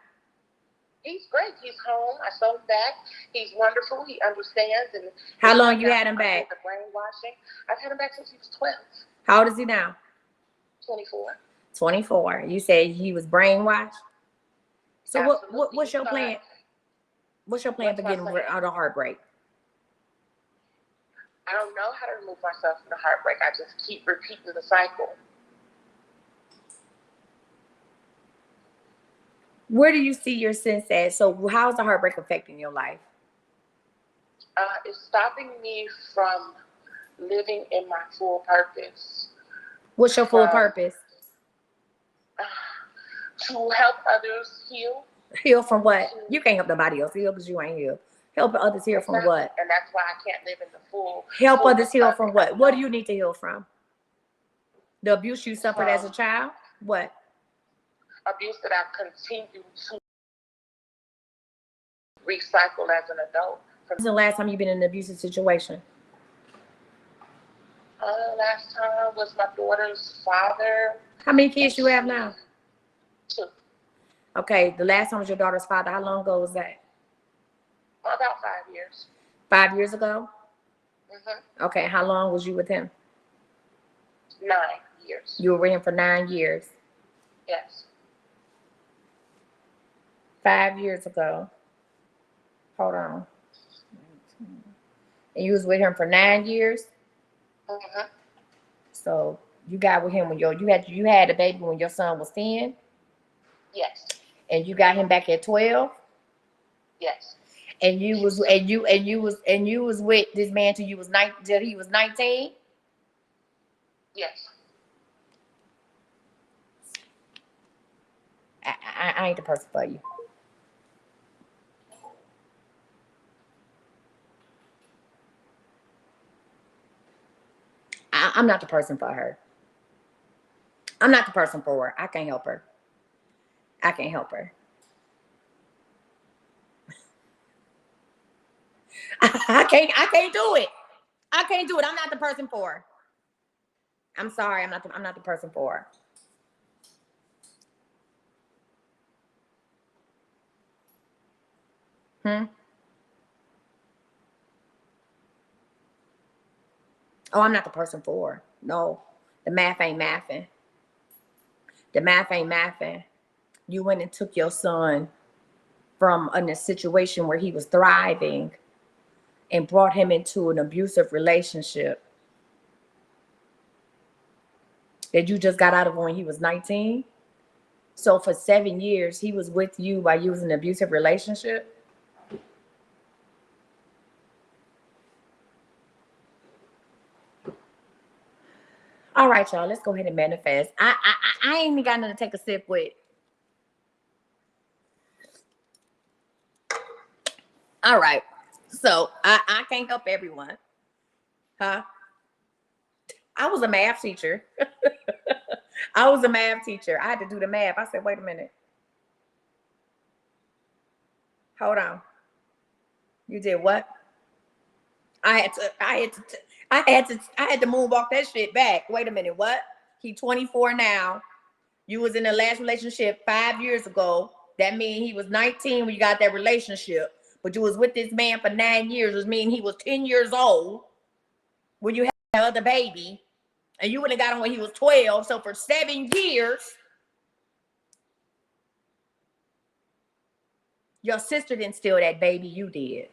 He's great. He's home. I sold him back. He's wonderful. He understands. And How long you had him back? The brainwashing. I've had him back since he was 12. How old is he now? 24. 24. You said he was brainwashed. So Absolutely. what's your plan? What's your plan for getting out of heartbreak? I don't know how to remove myself from the heartbreak. I just keep repeating the cycle. Where do you see your sense at? So how's the heartbreak affecting your life? It's stopping me from living in my full purpose. What's your full purpose? To help others heal. Heal from what? You can't help nobody else heal because you ain't healed. Help others heal from what? And that's why I can't live in the full. Help others heal from what? What do you need to heal from? The abuse you suffered as a child? What? Abuse that I continue to recycle as an adult. When's the last time you've been in an abusive situation? Last time was my daughter's father. How many kids you have now? 2. Okay, the last time was your daughter's father. How long ago was that? About 5 years. 5 years ago? Mm-hmm. Okay, how long was you with him? 9 years. You were with him for 9 years. Yes. 5 years ago. Hold on. And you was with him for 9 years? Mm-hmm. So you got with him when you had a baby when your son was 10? Yes. And you got him back at 12? Yes. And you was with this man till he was 19? Yes. I ain't the person for you. I'm not the person for her. I'm not the person for her. I can't help her. I can't help her. I can't do it. I can't do it. I'm not the person for her. I'm sorry. I'm not the person for her. Oh, I'm not the person for her. No, the math ain't mathing. The math ain't mathing. You went and took your son from a situation where he was thriving and brought him into an abusive relationship that you just got out of when he was 19. So for 7 years, he was with you while you was in an abusive relationship. All right, y'all, let's go ahead and manifest. I ain't even got nothing to take a sip with. All right. So I can't help everyone. Huh? I was a math teacher. I was a math teacher. I had to do the math. I said, wait a minute. Hold on. You did what? I had to moonwalk that shit back. Wait a minute. What? He 24 now. You was in the last relationship 5 years ago. That means he was 19 when you got that relationship. But you was with this man for 9 years, which means he was 10 years old when you had the other baby. And you wouldn't have got him when he was 12. So for 7 years, your sister didn't steal that baby, you did.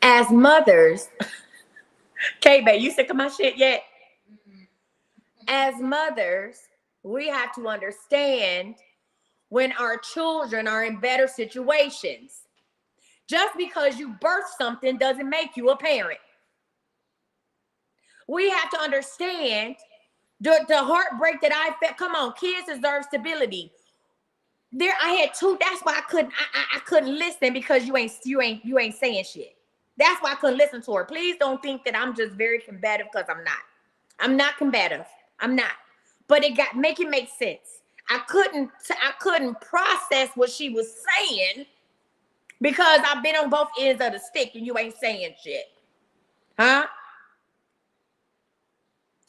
As mothers, K-Bay, you sick of my shit yet? As mothers, we have to understand when our children are in better situations. Just because you birth something doesn't make you a parent. We have to understand the heartbreak that I felt. Come on, kids deserve stability. I had 2. That's why I couldn't listen, because you ain't saying shit. That's why I couldn't listen to her. Please don't think that I'm just very combative, because I'm not. I'm not combative. I'm not. But make it make sense. I couldn't process what she was saying because I've been on both ends of the stick and you ain't saying shit. Huh?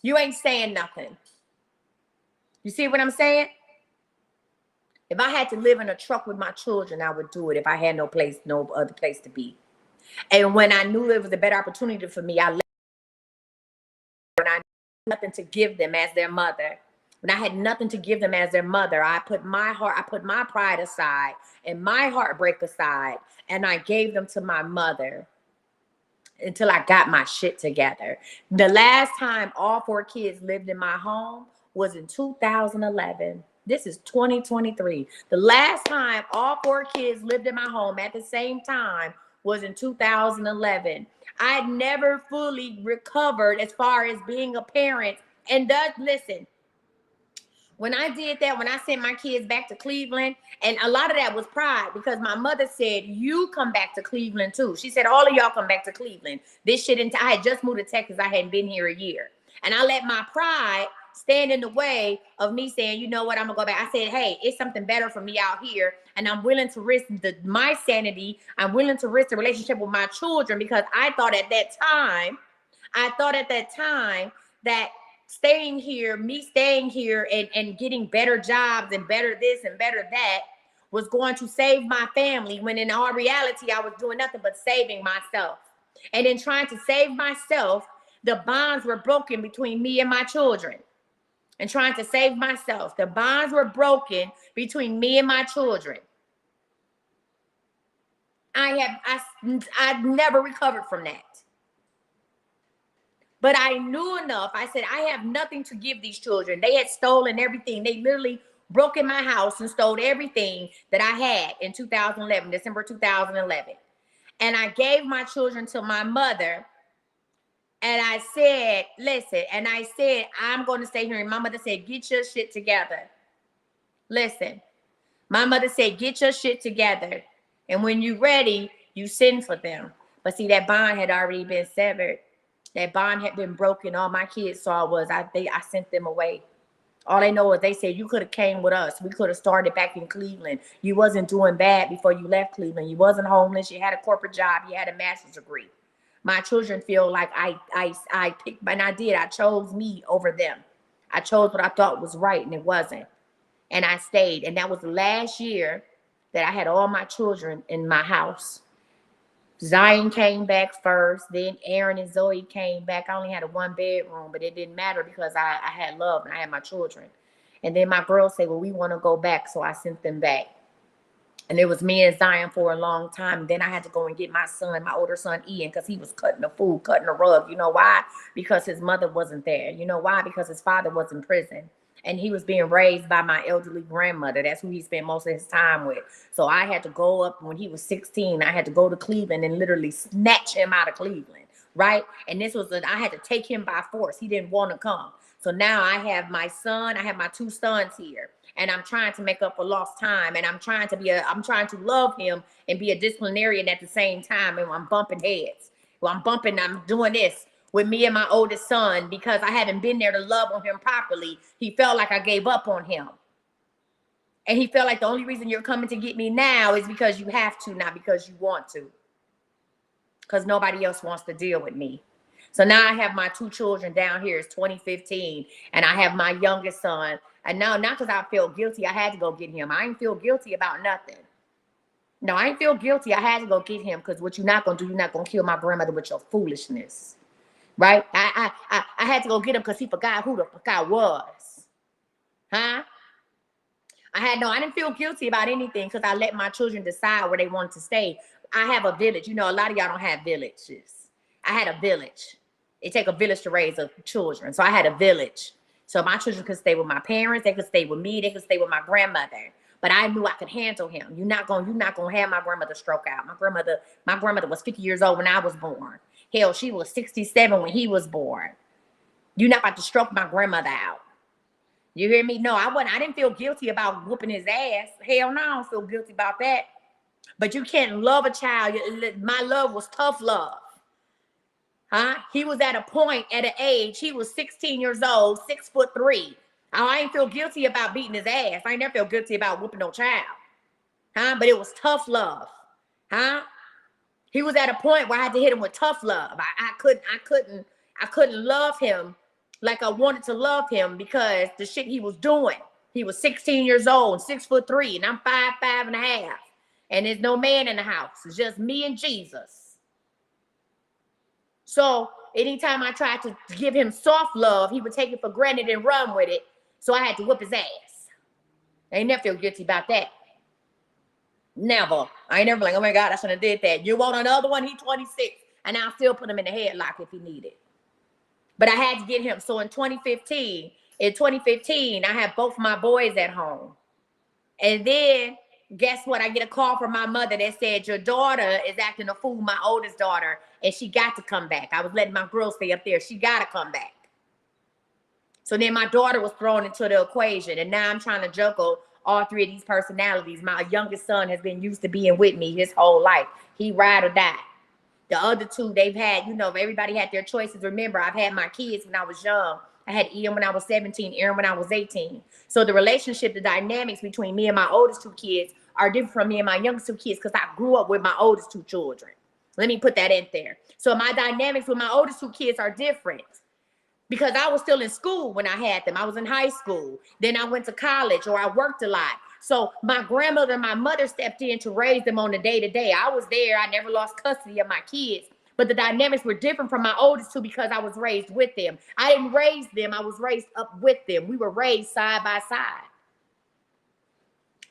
You ain't saying nothing. You see what I'm saying? If I had to live in a truck with my children, I would do it if I had no other place to be. And when I knew it was a better opportunity for me, I left. When I had nothing to give them as their mother. When I had nothing to give them as their mother, I put my pride aside and my heartbreak aside, and I gave them to my mother until I got my shit together. The last time all 4 kids lived in my home was in 2011. This is 2023. The last time all 4 kids lived in my home at the same time was in 2011. I had never fully recovered as far as being a parent. And listen, when I did that, when I sent my kids back to Cleveland, and a lot of that was pride, because my mother said, you come back to Cleveland too. She said, all of y'all come back to Cleveland. This shit, I had just moved to Texas. I hadn't been here a year. And I let my pride stand in the way of me saying, you know what, I'm gonna go back. I said, hey, it's something better for me out here, and I'm willing to risk my sanity. I'm willing to risk the relationship with my children, because I thought at that time that staying here and getting better jobs and better this and better that was going to save my family, when in all reality, I was doing nothing but saving myself. And in trying to save myself, the bonds were broken between me and my children. And trying to save myself, the bonds were broken between me and my children. I've never recovered from that. But I knew enough. I said, I have nothing to give these children. They had stolen everything. They literally broke in my house and stole everything that I had in 2011, December 2011. And I gave my children to my mother. And I said, listen, I'm going to stay here. And my mother said, get your shit together. Listen, my mother said, get your shit together. And when you're ready, you send for them. But see, that bond had already been severed. That bond had been broken. All my kids saw was I sent them away. All they know is they said, you could have came with us. We could have started back in Cleveland. You wasn't doing bad before you left Cleveland. You wasn't homeless. You had a corporate job. You had a master's degree. My children feel like I picked, and I did. I chose me over them. I chose what I thought was right, and it wasn't. And I stayed. And that was the last year that I had all my children in my house. Zion came back first. Then Aaron and Zoe came back. I only had a 1-bedroom, but it didn't matter because I had love and I had my children. And then my girls say, well, we want to go back. So I sent them back. And it was me and Zion for a long time. And then I had to go and get my son, my older son, Ian, because he was cutting the food, cutting the rug. You know why? Because his mother wasn't there. You know why? Because his father was in prison. And he was being raised by my elderly grandmother. That's who he spent most of his time with. So I had to go up when he was 16. I had to go to Cleveland and literally snatch him out of Cleveland, right? And I had to take him by force. He didn't want to come. So now I have my son. I have my 2 sons here. And I'm trying to make up for lost time. And I'm trying to love him and be a disciplinarian at the same time. And I'm bumping heads. Well, I'm doing this with me and my oldest son because I haven't been there to love on him properly. He felt like I gave up on him. And he felt like the only reason you're coming to get me now is because you have to, not because you want to. Because nobody else wants to deal with me. So now I have my 2 children down here. It's 2015. And I have my youngest son. And now, not because I feel guilty, I had to go get him. I ain't feel guilty about nothing. No, I ain't feel guilty. I had to go get him because what you're not going to do, you're not going to kill my grandmother with your foolishness. Right? I had to go get him because he forgot who the fuck I was. Huh? I didn't feel guilty about anything because I let my children decide where they wanted to stay. I have a village. You know, a lot of y'all don't have villages. I had a village. It take a village to raise children. So I had a village. So my children could stay with my parents. They could stay with me. They could stay with my grandmother. But I knew I could handle him. You're not gonna have my grandmother stroke out. My grandmother was 50 years old when I was born. Hell, she was 67 when he was born. You're not about to stroke my grandmother out. You hear me? No, I didn't feel guilty about whooping his ass. Hell no, I don't feel guilty about that. But you can't love a child. My love was tough love. Huh? He was at a point, at an age, he was 16 years old, 6'3". I ain't feel guilty about beating his ass. I ain't never feel guilty about whooping no child. Huh? But it was tough love. Huh? He was at a point where I had to hit him with tough love. I couldn't love him like I wanted to love him because the shit he was doing. He was 16 years old, 6'3", and I'm 5'5.5". And there's no man in the house. It's just me and Jesus. So anytime I tried to give him soft love, he would take it for granted and run with it. So I had to whoop his ass. I ain't never feel guilty about that. Never. I ain't never like, oh my God, I shouldn't have did that. You want another one? He's 26. And I'll still put him in the headlock if he needed. But I had to get him. So in 2015, I had both my boys at home. And then guess what? I get a call from my mother that said, your daughter is acting a fool, my oldest daughter, and she got to come back. I was letting my girl stay up there. She got to come back. So then my daughter was thrown into the equation, and now I'm trying to juggle all three of these personalities. My youngest son has been used to being with me his whole life. He ride or die. The other two, they've had, everybody had their choices. Remember, I've had my kids when I was young. I had Ian when I was 17, Aaron when I was 18. So the relationship, the dynamics between me and my oldest two kids are different from me and my youngest two kids because I grew up with my oldest two children. Let me put that in there. So my dynamics with my oldest two kids are different because I was still in school when I had them. I was in high school. Then I went to college or I worked a lot. So my grandmother and my mother stepped in to raise them on the day-to-day. I was there. I never lost custody of my kids. But the dynamics were different from my oldest two because I was raised with them. I didn't raise them. I was raised up with them. We were raised side by side.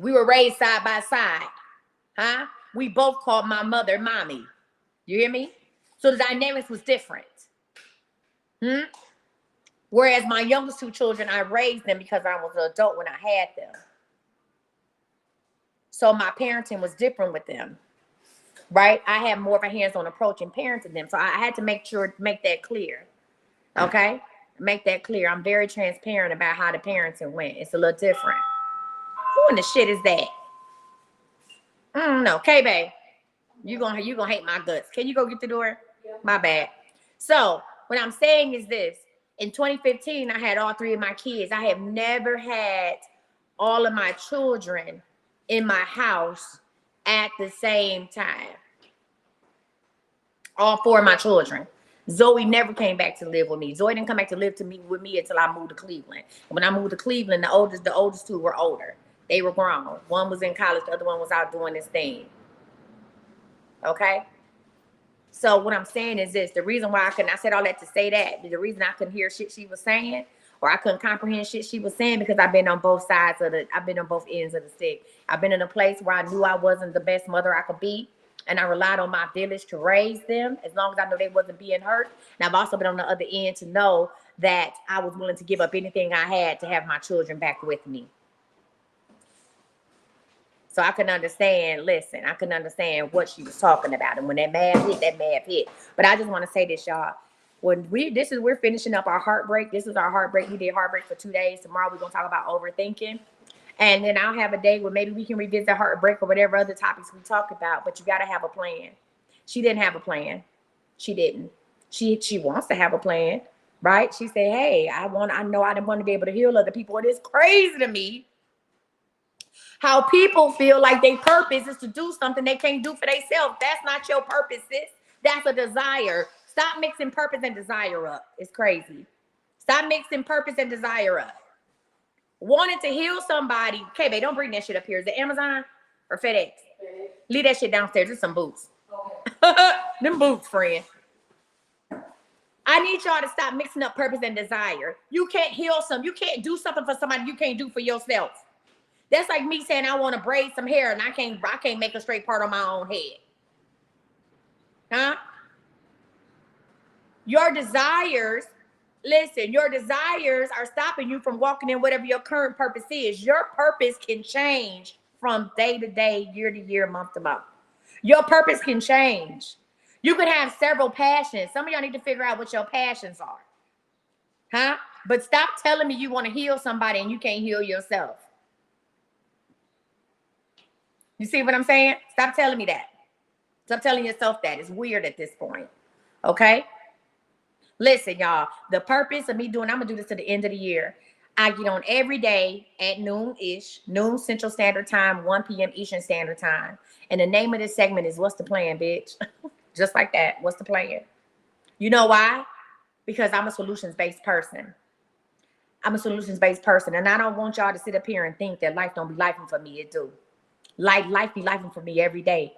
We were raised side by side. Huh? We both called my mother mommy. You hear me? So the dynamics was different. Whereas my youngest two children, I raised them because I was an adult when I had them. So my parenting was different with them. Right? I had more of a hands-on approach in parenting them. So I had to make that clear. Okay? Make that clear. I'm very transparent about how the parenting went. It's a little different. Who in the shit is that? No, K-Babe. You gonna hate my guts. Can you go get the door? Yeah. My bad. So what I'm saying is this. In 2015, I had all three of my kids. I have never had all of my children in my house at the same time. All four of my children. Zoe never came back to live with me. Zoe didn't come back to live with me until I moved to Cleveland. When I moved to Cleveland, the oldest two were older. They were grown. One was in college. The other one was out doing this thing. Okay? So what I'm saying is this. The reason why I said all that to say that, the reason I couldn't hear shit she was saying, or I couldn't comprehend shit she was saying, because I've been on both ends of the stick. I've been in a place where I knew I wasn't the best mother I could be. And I relied on my village to raise them as long as I know they wasn't being hurt. And I've also been on the other end to know that I was willing to give up anything I had to have my children back with me. So I couldn't understand, I couldn't understand what she was talking about. And when that math hit. But I just want to say this, y'all. We're finishing up our heartbreak. This is our heartbreak. We did heartbreak for 2 days. Tomorrow we're going to talk about overthinking. And then I'll have a day where maybe we can revisit heartbreak or whatever other topics we talk about. But you got to have a plan. She didn't have a plan. She didn't. She wants to have a plan, right? She said, hey, I know I didn't want to be able to heal other people. It is crazy to me how people feel like their purpose is to do something they can't do for themselves. That's not your purpose, sis. That's a desire. Stop mixing purpose and desire up. It's crazy. Stop mixing purpose and desire up. Wanted to heal somebody. Okay, babe, don't bring that shit up here. Is it Amazon or FedEx? Leave that shit downstairs. It's some boots. Okay. Them boots, friend. I need y'all to stop mixing up purpose and desire. You can't heal you can't do something for somebody you can't do for yourself. That's like me saying I want to braid some hair and I can't make a straight part on my own head. Huh? Your desires are stopping you from walking in whatever your current purpose is. Your purpose can change from day to day, year to year, month to month. Your purpose can change. You could have several passions. Some of y'all need to figure out what your passions are. Huh? But stop telling me you want to heal somebody and you can't heal yourself. You see what I'm saying? Stop telling me that. Stop telling yourself that. It's weird at this point. Okay? Listen, y'all. The purpose of me I'm going to do this to the end of the year. I get on every day at noon-ish, noon Central Standard Time, 1 p.m. Eastern Standard Time. And the name of this segment is What's the Plan, bitch? Just like that. What's the plan? You know why? Because I'm a solutions-based person. I'm a solutions-based person. And I don't want y'all to sit up here and think that life don't be lifing for me. It do. Life be lifing for me every day.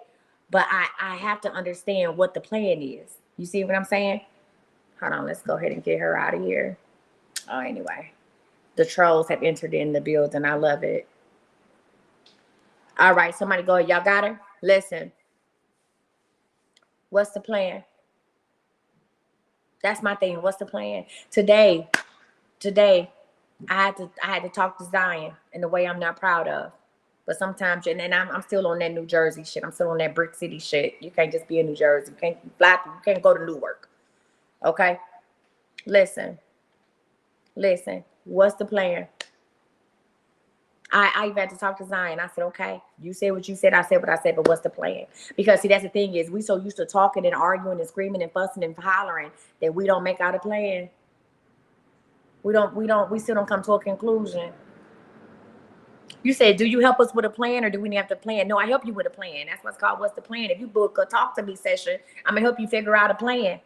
But I have to understand what the plan is. You see what I'm saying? Hold on. Let's go ahead and get her out of here. Oh, anyway. The trolls have entered in the building. I love it. All right. Somebody go. Y'all got her? Listen. What's the plan? That's my thing. What's the plan? Today, I had to talk to Zion in a way I'm not proud of. But sometimes, and I'm still on that New Jersey shit. I'm still on that Brick City shit. You can't just be in New Jersey. You can't fly. You can't go to Newark. Okay? Listen. What's the plan? I even had to talk to Zion. I said, okay, you said what you said. I said what I said, but what's the plan? Because see, that's the thing is we so used to talking and arguing and screaming and fussing and hollering that we don't make out a plan. We still don't come to a conclusion. You said, do you help us with a plan or do we have to plan? No, I help you with a plan. That's what's called What's the Plan. If you book a talk to me session, I'm going to help you figure out a plan.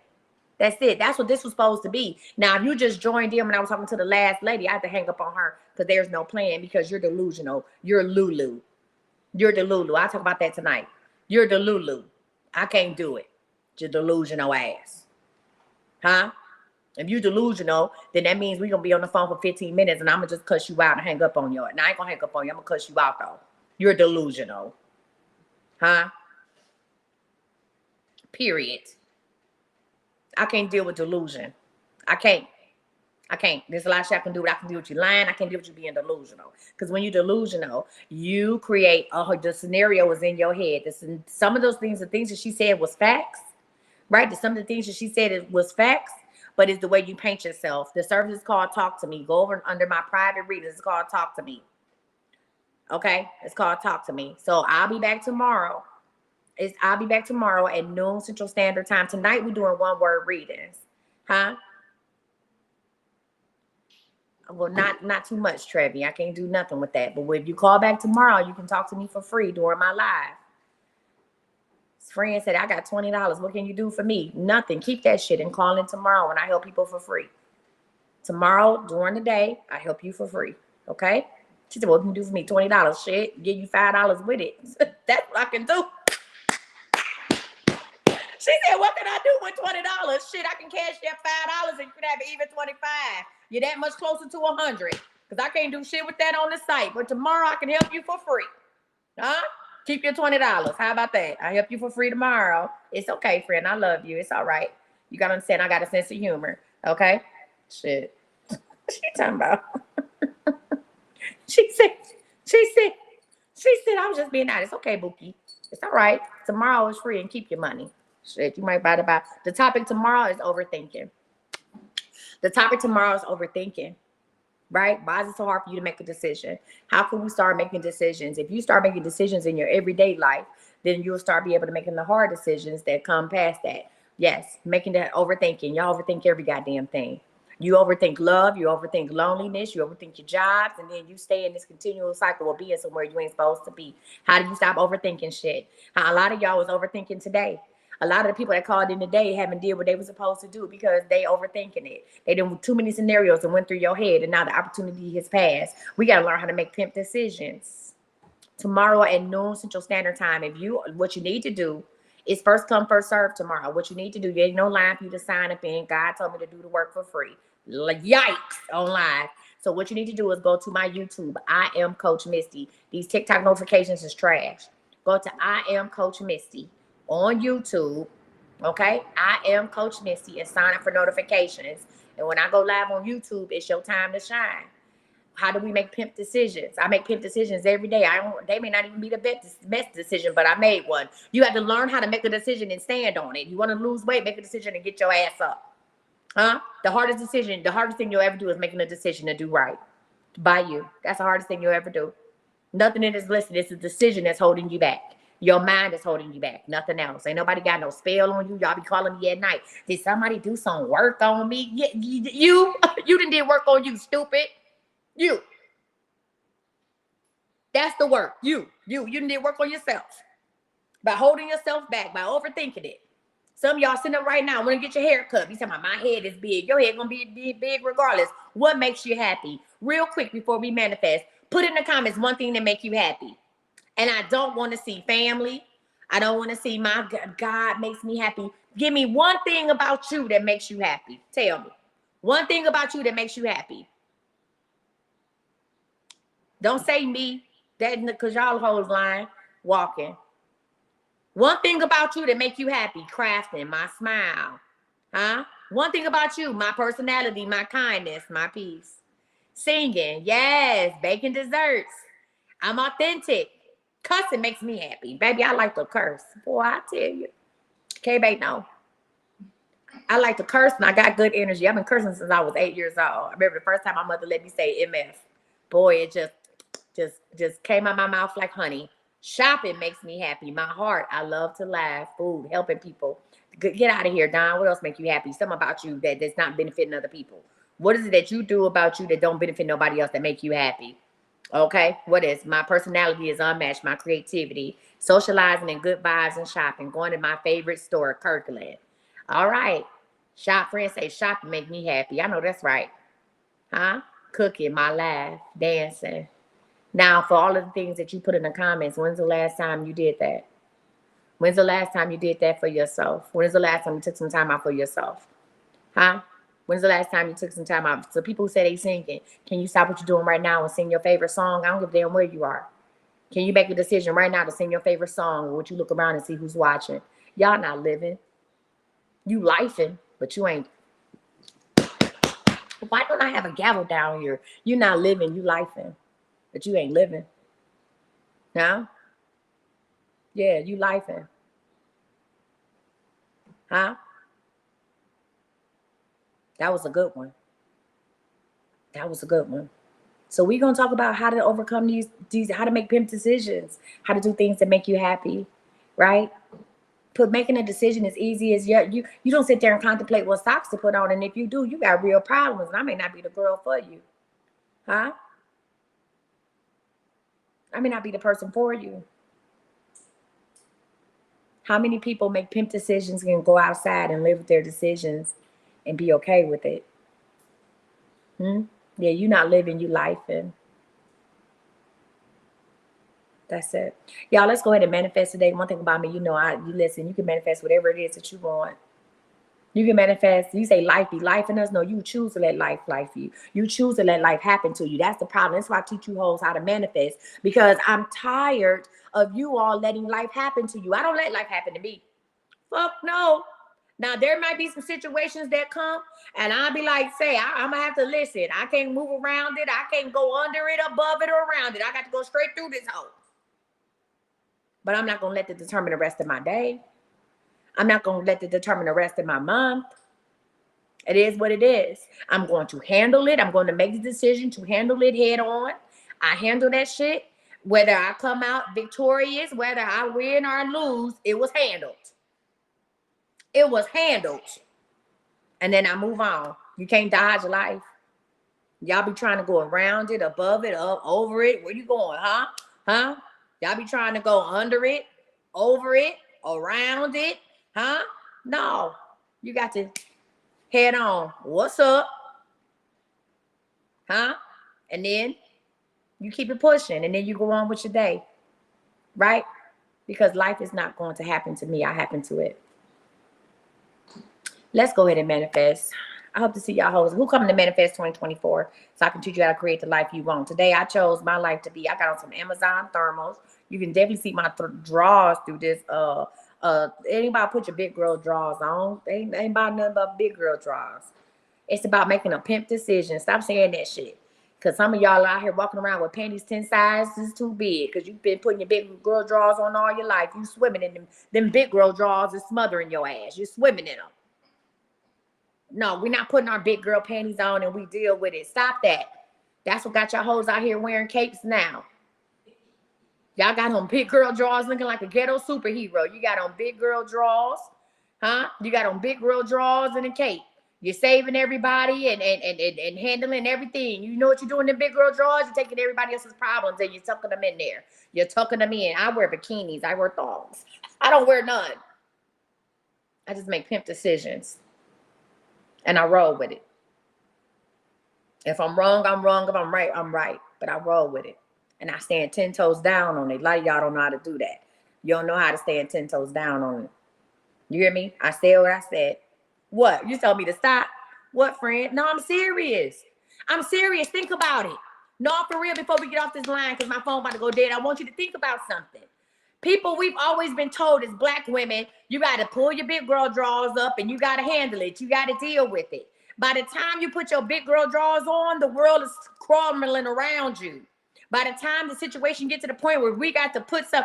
That's it. That's what this was supposed to be. Now, if you just joined in when I was talking to the last lady, I had to hang up on her because there's no plan because you're delusional. You're Lulu. You're Delulu. I'll talk about that tonight. You're Delulu. I can't do it. You're delusional ass. Huh? If you delusional, then that means we're going to be on the phone for 15 minutes and I'm going to just cuss you out and hang up on you. Now, I ain't going to hang up on you. I'm going to cuss you out, though. You're delusional. Huh? Period. I can't deal with delusion. I can't. There's a lot of shit I can do. I can deal with you lying. I can't deal with you being delusional. Because when you're delusional, you create the scenario is in your head. Some of those things, the things that she said was facts, right? Some of the things that she said was facts, but it's the way you paint yourself. The service is called Talk to Me. Go over under my private readings. It's called Talk to Me. Okay? It's called Talk to Me. So I'll be back tomorrow. I'll be back tomorrow at noon Central Standard Time. Tonight we're doing one-word readings. Huh? Well, not too much, Trevi. I can't do nothing with that. But if you call back tomorrow, you can talk to me for free during my live. His friend said, I got $20. What can you do for me? Nothing. Keep that shit and call in tomorrow and I help people for free. Tomorrow, during the day, I help you for free. Okay? She said, what can you do for me? $20. Shit. Give you $5 with it. That's what I can do. She said, what can I do with $20? Shit, I can cash that $5 and you can have even 25. You're that much closer to 100. Because I can't do shit with that on the site. But tomorrow I can help you for free. Huh? Keep your $20. How about that? I help you for free tomorrow. It's okay, friend. I love you. It's all right. You got to understand I got a sense of humor. Okay? Shit. She talking about. She said, I was just being honest. Okay, Bookie. It's all right. Tomorrow is free and keep your money. Shit, you might buy it. The topic tomorrow is overthinking. The topic tomorrow is overthinking, right? Why is it so hard for you to make a decision? How can we start making decisions? If you start making decisions in your everyday life, then you'll start be able to making the hard decisions that come past that. Yes, making that overthinking. Y'all overthink every goddamn thing. You overthink love, you overthink loneliness, you overthink your jobs, and then you stay in this continual cycle of being somewhere you ain't supposed to be. How do you stop overthinking shit? How a lot of y'all was overthinking today. A lot of the people that called in today haven't did what they were supposed to do because they overthinking it. They did too many scenarios and went through your head, and now the opportunity has passed. We got to learn how to make pimp decisions. Tomorrow at noon Central Standard Time, what you need to do is first come, first serve tomorrow. What you need to do, there ain't no line for you to sign up in. God told me to do the work for free. Like, yikes, on live. So what you need to do is go to my YouTube. I am Coach Misty. These TikTok notifications is trash. Go to I am Coach Misty on YouTube. Okay? I am Coach Misty and sign up for notifications. And when I go live on YouTube, it's your time to shine. How do we make pimp decisions? I make pimp decisions every day. They may not even be the best decision, but I made one. You have to learn how to make a decision and stand on it. You want to lose weight, make a decision and get your ass up. Huh? The hardest thing you'll ever do is making a decision to do right by you. That's the hardest thing you'll ever do. Nothing in this list. It's a decision that's holding you back. Your mind is holding you back. Nothing else. Ain't nobody got no spell on you. Y'all be calling me at night. Did somebody do some work on me? Yeah, you didn't did work on you, stupid. You. That's the work. You didn't did work on yourself. By holding yourself back, by overthinking it. Some of y'all sitting up right now, want to get your hair cut. You talking about my head is big. Your head gonna be big regardless. What makes you happy? Real quick before we manifest, put in the comments one thing that make you happy. And I don't want to see family. I don't want to see my God makes me happy. Give me one thing about you that makes you happy. Tell me. One thing about you that makes you happy. Don't say me. That because y'all hoes lying, walking. One thing about you that make you happy, crafting, my smile. Huh? One thing about you, my personality, my kindness, my peace. Singing, yes, baking desserts. I'm authentic. Cussing makes me happy. Baby, I like to curse. Boy, I tell you. K-Bay, no. I like to curse and I got good energy. I've been cursing since I was 8 years old. I remember the first time my mother let me say MF. Boy, it just came out my mouth like honey. Shopping makes me happy. My heart, I love to laugh. Food, helping people. Get out of here, Don. What else make you happy? Something about you that's not benefiting other people. What is it that you do about you that don't benefit nobody else that make you happy? Okay, what is? My personality is unmatched. My creativity, socializing and good vibes and shopping. Going to my favorite store, Kirkland. All right. Shop, friends say shopping make me happy. I know that's right. Huh? Cooking, my laugh, dancing. Now, for all of the things that you put in the comments, when's the last time you did that? When's the last time you did that for yourself? When's the last time you took some time out for yourself? Huh? When's the last time you took some time out? So people who say they singing, can you stop what you're doing right now and sing your favorite song? I don't give a damn where you are. Can you make a decision right now to sing your favorite song? Or would you look around and see who's watching? Y'all not living. You lifing, but you ain't. Why don't I have a gavel down here? You're not living, you lifing. But you ain't living. Huh? Yeah, you lifing. Huh? That was a good one. That was a good one. So we're going to talk about how to overcome these, how to make pimp decisions, how to do things that make you happy, right? Making a decision as easy as you don't sit there and contemplate what socks to put on. And if you do, you got real problems. And I may not be the girl for you. Huh? I may not be the person for you. How many people make pimp decisions and go outside and live with their decisions and be okay with it? Yeah, you're not living, you lifing. That's it. Y'all, let's go ahead and manifest today. One thing about me, you listen, you can manifest whatever it is that you want. You can manifest. You say life be life in us. No, you choose to let life you. You choose to let life happen to you. That's the problem. That's why I teach you hoes how to manifest, because I'm tired of you all letting life happen to you. I don't let life happen to me. Fuck no. Now, there might be some situations that come, and I'll be like, I'm going to have to listen. I can't move around it. I can't go under it, above it, or around it. I got to go straight through this hole. But I'm not going to let it determine the rest of my day. I'm not going to let it determine the rest of my month. It is what it is. I'm going to handle it. I'm going to make the decision to handle it head on. I handle that shit. Whether I come out victorious, whether I win or lose, it was handled. It was handled. And then I move on. You can't dodge life. Y'all be trying to go around it, above it, up, over it. Where you going, huh? Huh? Y'all be trying to go under it, over it, around it, huh? No. You got to head on. What's up? Huh? And then you keep it pushing, and then you go on with your day. Right? Because life is not going to happen to me. I happen to it. Let's go ahead and manifest. I hope to see y'all hoes. Who coming to Manifest 2024 so I can teach you how to create the life you want. Today, I chose my life to be, I got on some Amazon thermals. You can definitely see my drawers through this. Anybody put your big girl drawers on? Ain't about nothing but big girl drawers. It's about making a pimp decision. Stop saying that shit. Because some of y'all out here walking around with panties 10 sizes too big because you've been putting your big girl drawers on all your life. You swimming in them big girl drawers is smothering your ass. You're swimming in them. No, we're not putting our big girl panties on and we deal with it. Stop that. That's what got y'all hoes out here wearing capes now. Y'all got on big girl drawers looking like a ghetto superhero. You got on big girl drawers, huh? You got on big girl drawers and a cape. You're saving everybody and handling everything. You know what you're doing in big girl drawers? You're taking everybody else's problems and you're tucking them in there. You're tucking them in. I wear bikinis. I wear thongs. I don't wear none. I just make pimp decisions. And I roll with it. If I'm wrong, I'm wrong. If I'm right, I'm right. But I roll with it. And I stand 10 toes down on it. A lot of y'all don't know how to do that. You don't know how to stand 10 toes down on it. You hear me? I said what I said. What? You told me to stop? What, friend? No, I'm serious. I'm serious. Think about it. No, for real, before we get off this line, because my phone about to go dead, I want you to think about something. People, we've always been told as black women, you got to pull your big girl drawers up and you got to handle it. You got to deal with it. By the time you put your big girl drawers on, the world is crumbling around you. By the time the situation gets to the point where we got to put some,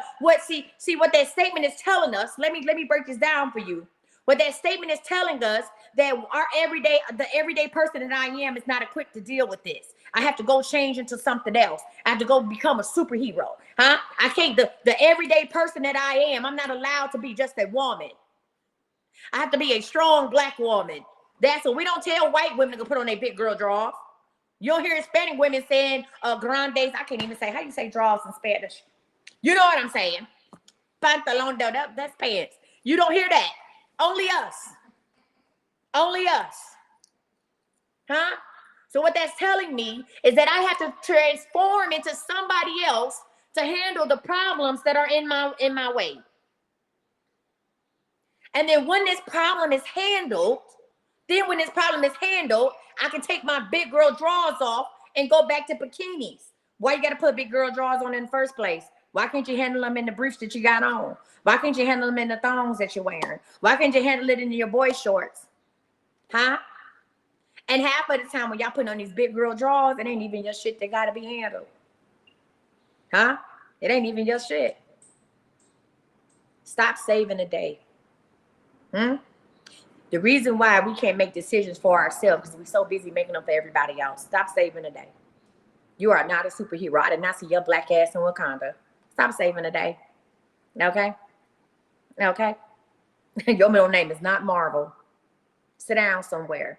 see what that statement is telling us. Let me break this down for you. What that statement is telling us that the everyday person that I am is not equipped to deal with this. I have to go change into something else. I have to go become a superhero, huh? I can't, the everyday person that I am, I'm not allowed to be just a woman. I have to be a strong black woman. That's what we don't tell white women to put on their big girl drawers. You don't hear Hispanic women saying grandes. I can't even say, how you say drawers in Spanish? You know what I'm saying? Pantalon, that's pants. You don't hear that. Only us. Only us. Huh? So what that's telling me is that I have to transform into somebody else to handle the problems that are in my way. And then when this problem is handled, I can take my big girl drawers off and go back to bikinis. Why you got to put big girl drawers on in the first place? Why can't you handle them in the briefs that you got on? Why can't you handle them in the thongs that you're wearing? Why can't you handle it in your boy shorts? Huh? And half of the time when y'all putting on these big girl drawers, it ain't even your shit that got to be handled. Huh? It ain't even your shit. Stop saving a day. The reason why we can't make decisions for ourselves is we're so busy making them for everybody else. Stop saving a day. You are not a superhero. I did not see your black ass in Wakanda. Stop saving a day. Okay? Okay? Your middle name is not Marvel. Sit down somewhere.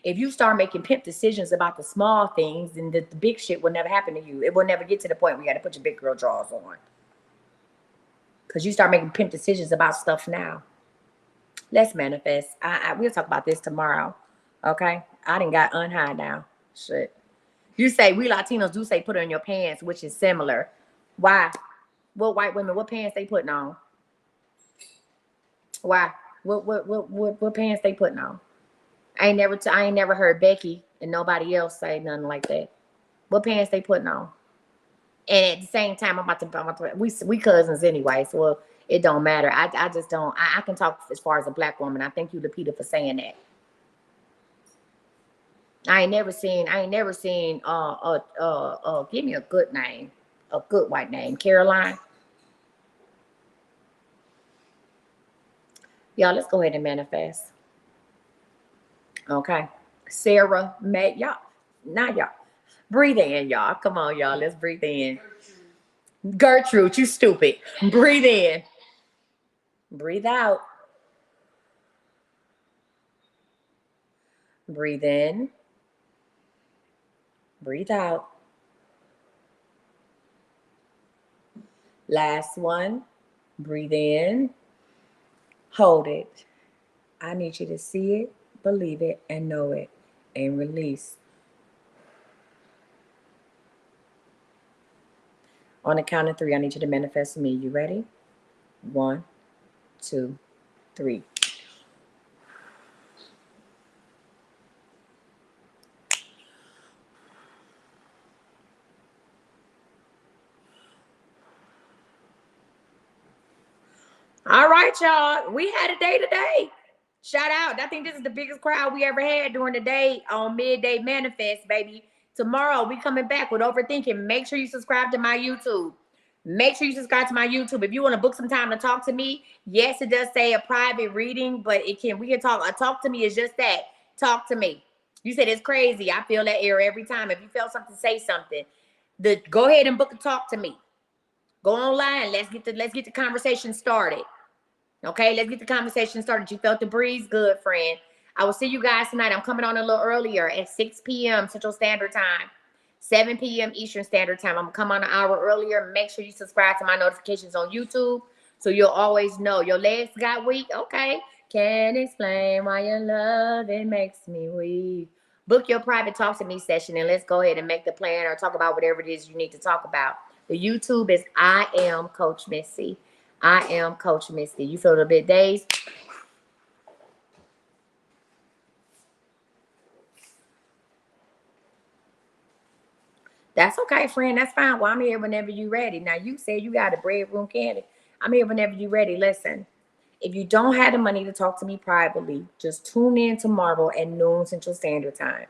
If you start making pimp decisions about the small things, then the big shit will never happen to you. It will never get to the point where you got to put your big girl drawers on. Because you start making pimp decisions about stuff now. Let's manifest. We'll talk about this tomorrow. Okay? I done got unhigh now. Shit. You say, we Latinos do say put it in your pants, which is similar. Why? What white women, what pants they putting on? Why? What pants they putting on? I ain't never heard Becky and nobody else say nothing like that. What pants they putting on? And at the same time, I'm about to we cousins anyway, so it don't matter. I just don't. I can talk as far as a black woman. I thank you, Lupita, for saying that. I ain't never seen. Give me a good name, a good white name, Caroline. Y'all, let's go ahead and manifest. Okay, Sarah, May, y'all, not y'all. Breathe in, y'all. Come on, y'all. Let's breathe in. Gertrude, you stupid. Breathe in. Breathe out. Breathe in. Breathe out. Last one. Breathe in. Hold it. I need you to see it, believe it, and know it. And release. On the count of 3, I need you to manifest me. You ready? 1, 2, 3. All right, y'all. We had a day today. Shout out. I think this is the biggest crowd we ever had during the day on Midday Manifest, baby. Tomorrow, we coming back with Overthinking. Make sure you subscribe to my YouTube. Make sure you subscribe to my YouTube. If you want to book some time to talk to me, yes, it does say a private reading, but we can talk. A talk to me is just that. Talk to me. You said it's crazy. I feel that error every time. If you felt something, say something. Go ahead and book a talk to me. Go online. Let's get the conversation started. Okay, let's get the conversation started. You felt the breeze? Good, friend. I will see you guys tonight. I'm coming on a little earlier at 6 p.m. Central Standard Time, 7 p.m. Eastern Standard Time. I'm going to come on an hour earlier. Make sure you subscribe to my notifications on YouTube so you'll always know. Your legs got weak? Okay. Can't explain why your love, it makes me weak. Book your private Talk to Me session and let's go ahead and make the plan or talk about whatever it is you need to talk about. The YouTube is I Am Coach Missy. I am Coach Misty. You feel a bit dazed? That's okay, friend. That's fine. Well, I'm here whenever you're ready. Now, you said you got a bread room candy. I'm here whenever you're ready. Listen, if you don't have the money to talk to me privately, just tune in tomorrow at noon Central Standard Time.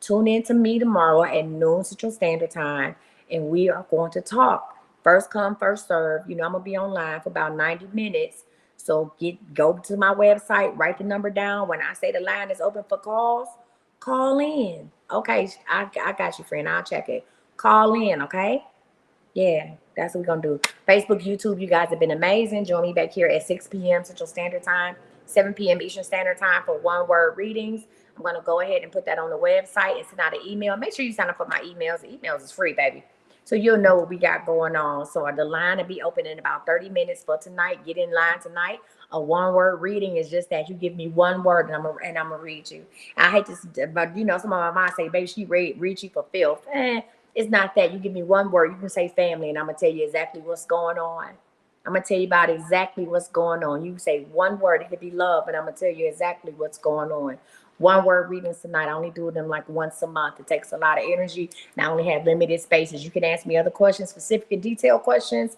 Tune in to me tomorrow at noon Central Standard Time, and we are going to talk. First come, first serve. You know, I'm going to be online for about 90 minutes. So go to my website, write the number down. When I say the line is open for calls, call in. Okay, I got you, friend. I'll check it. Call in, okay? Yeah, that's what we're going to do. Facebook, YouTube, you guys have been amazing. Join me back here at 6 p.m. Central Standard Time, 7 p.m. Eastern Standard Time for one-word readings. I'm going to go ahead and put that on the website and send out an email. Make sure you sign up for my emails. The emails is free, baby. So you'll know what we got going on. So the line will be open in about 30 minutes for tonight. Get in line tonight. A one-word reading is just that. You give me one word and I'm gonna read you. I hate this, but you know, some of my mom say, baby, she read you for filth. It's not that. You give me one word. You can say family, and I'm going to tell you exactly what's going on. I'm going to tell you about exactly what's going on. You say one word. It could be love, and I'm going to tell you exactly what's going on. One word readings tonight. I only do them like once a month. It takes a lot of energy, and I only have limited spaces. You can ask me other questions, specific and detailed questions.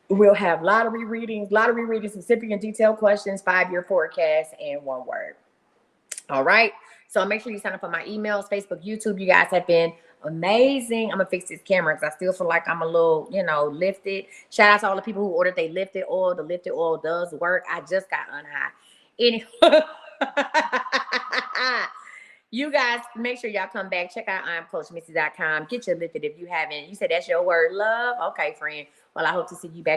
We'll have lottery readings, specific and detailed questions, 5-year forecast, and one word. All right. So make sure you sign up for my emails, Facebook, YouTube. You guys have been amazing. I'm gonna fix this camera because I still feel like I'm a little, lifted. Shout out to all the people who ordered they lifted oil. The lifted oil does work. I just got unhigh. Anyway, you guys make sure y'all come back. Check out IamCoachMissy.com. Get your lifted if you haven't. You said that's your word, love. Okay, friend. Well, I hope to see you back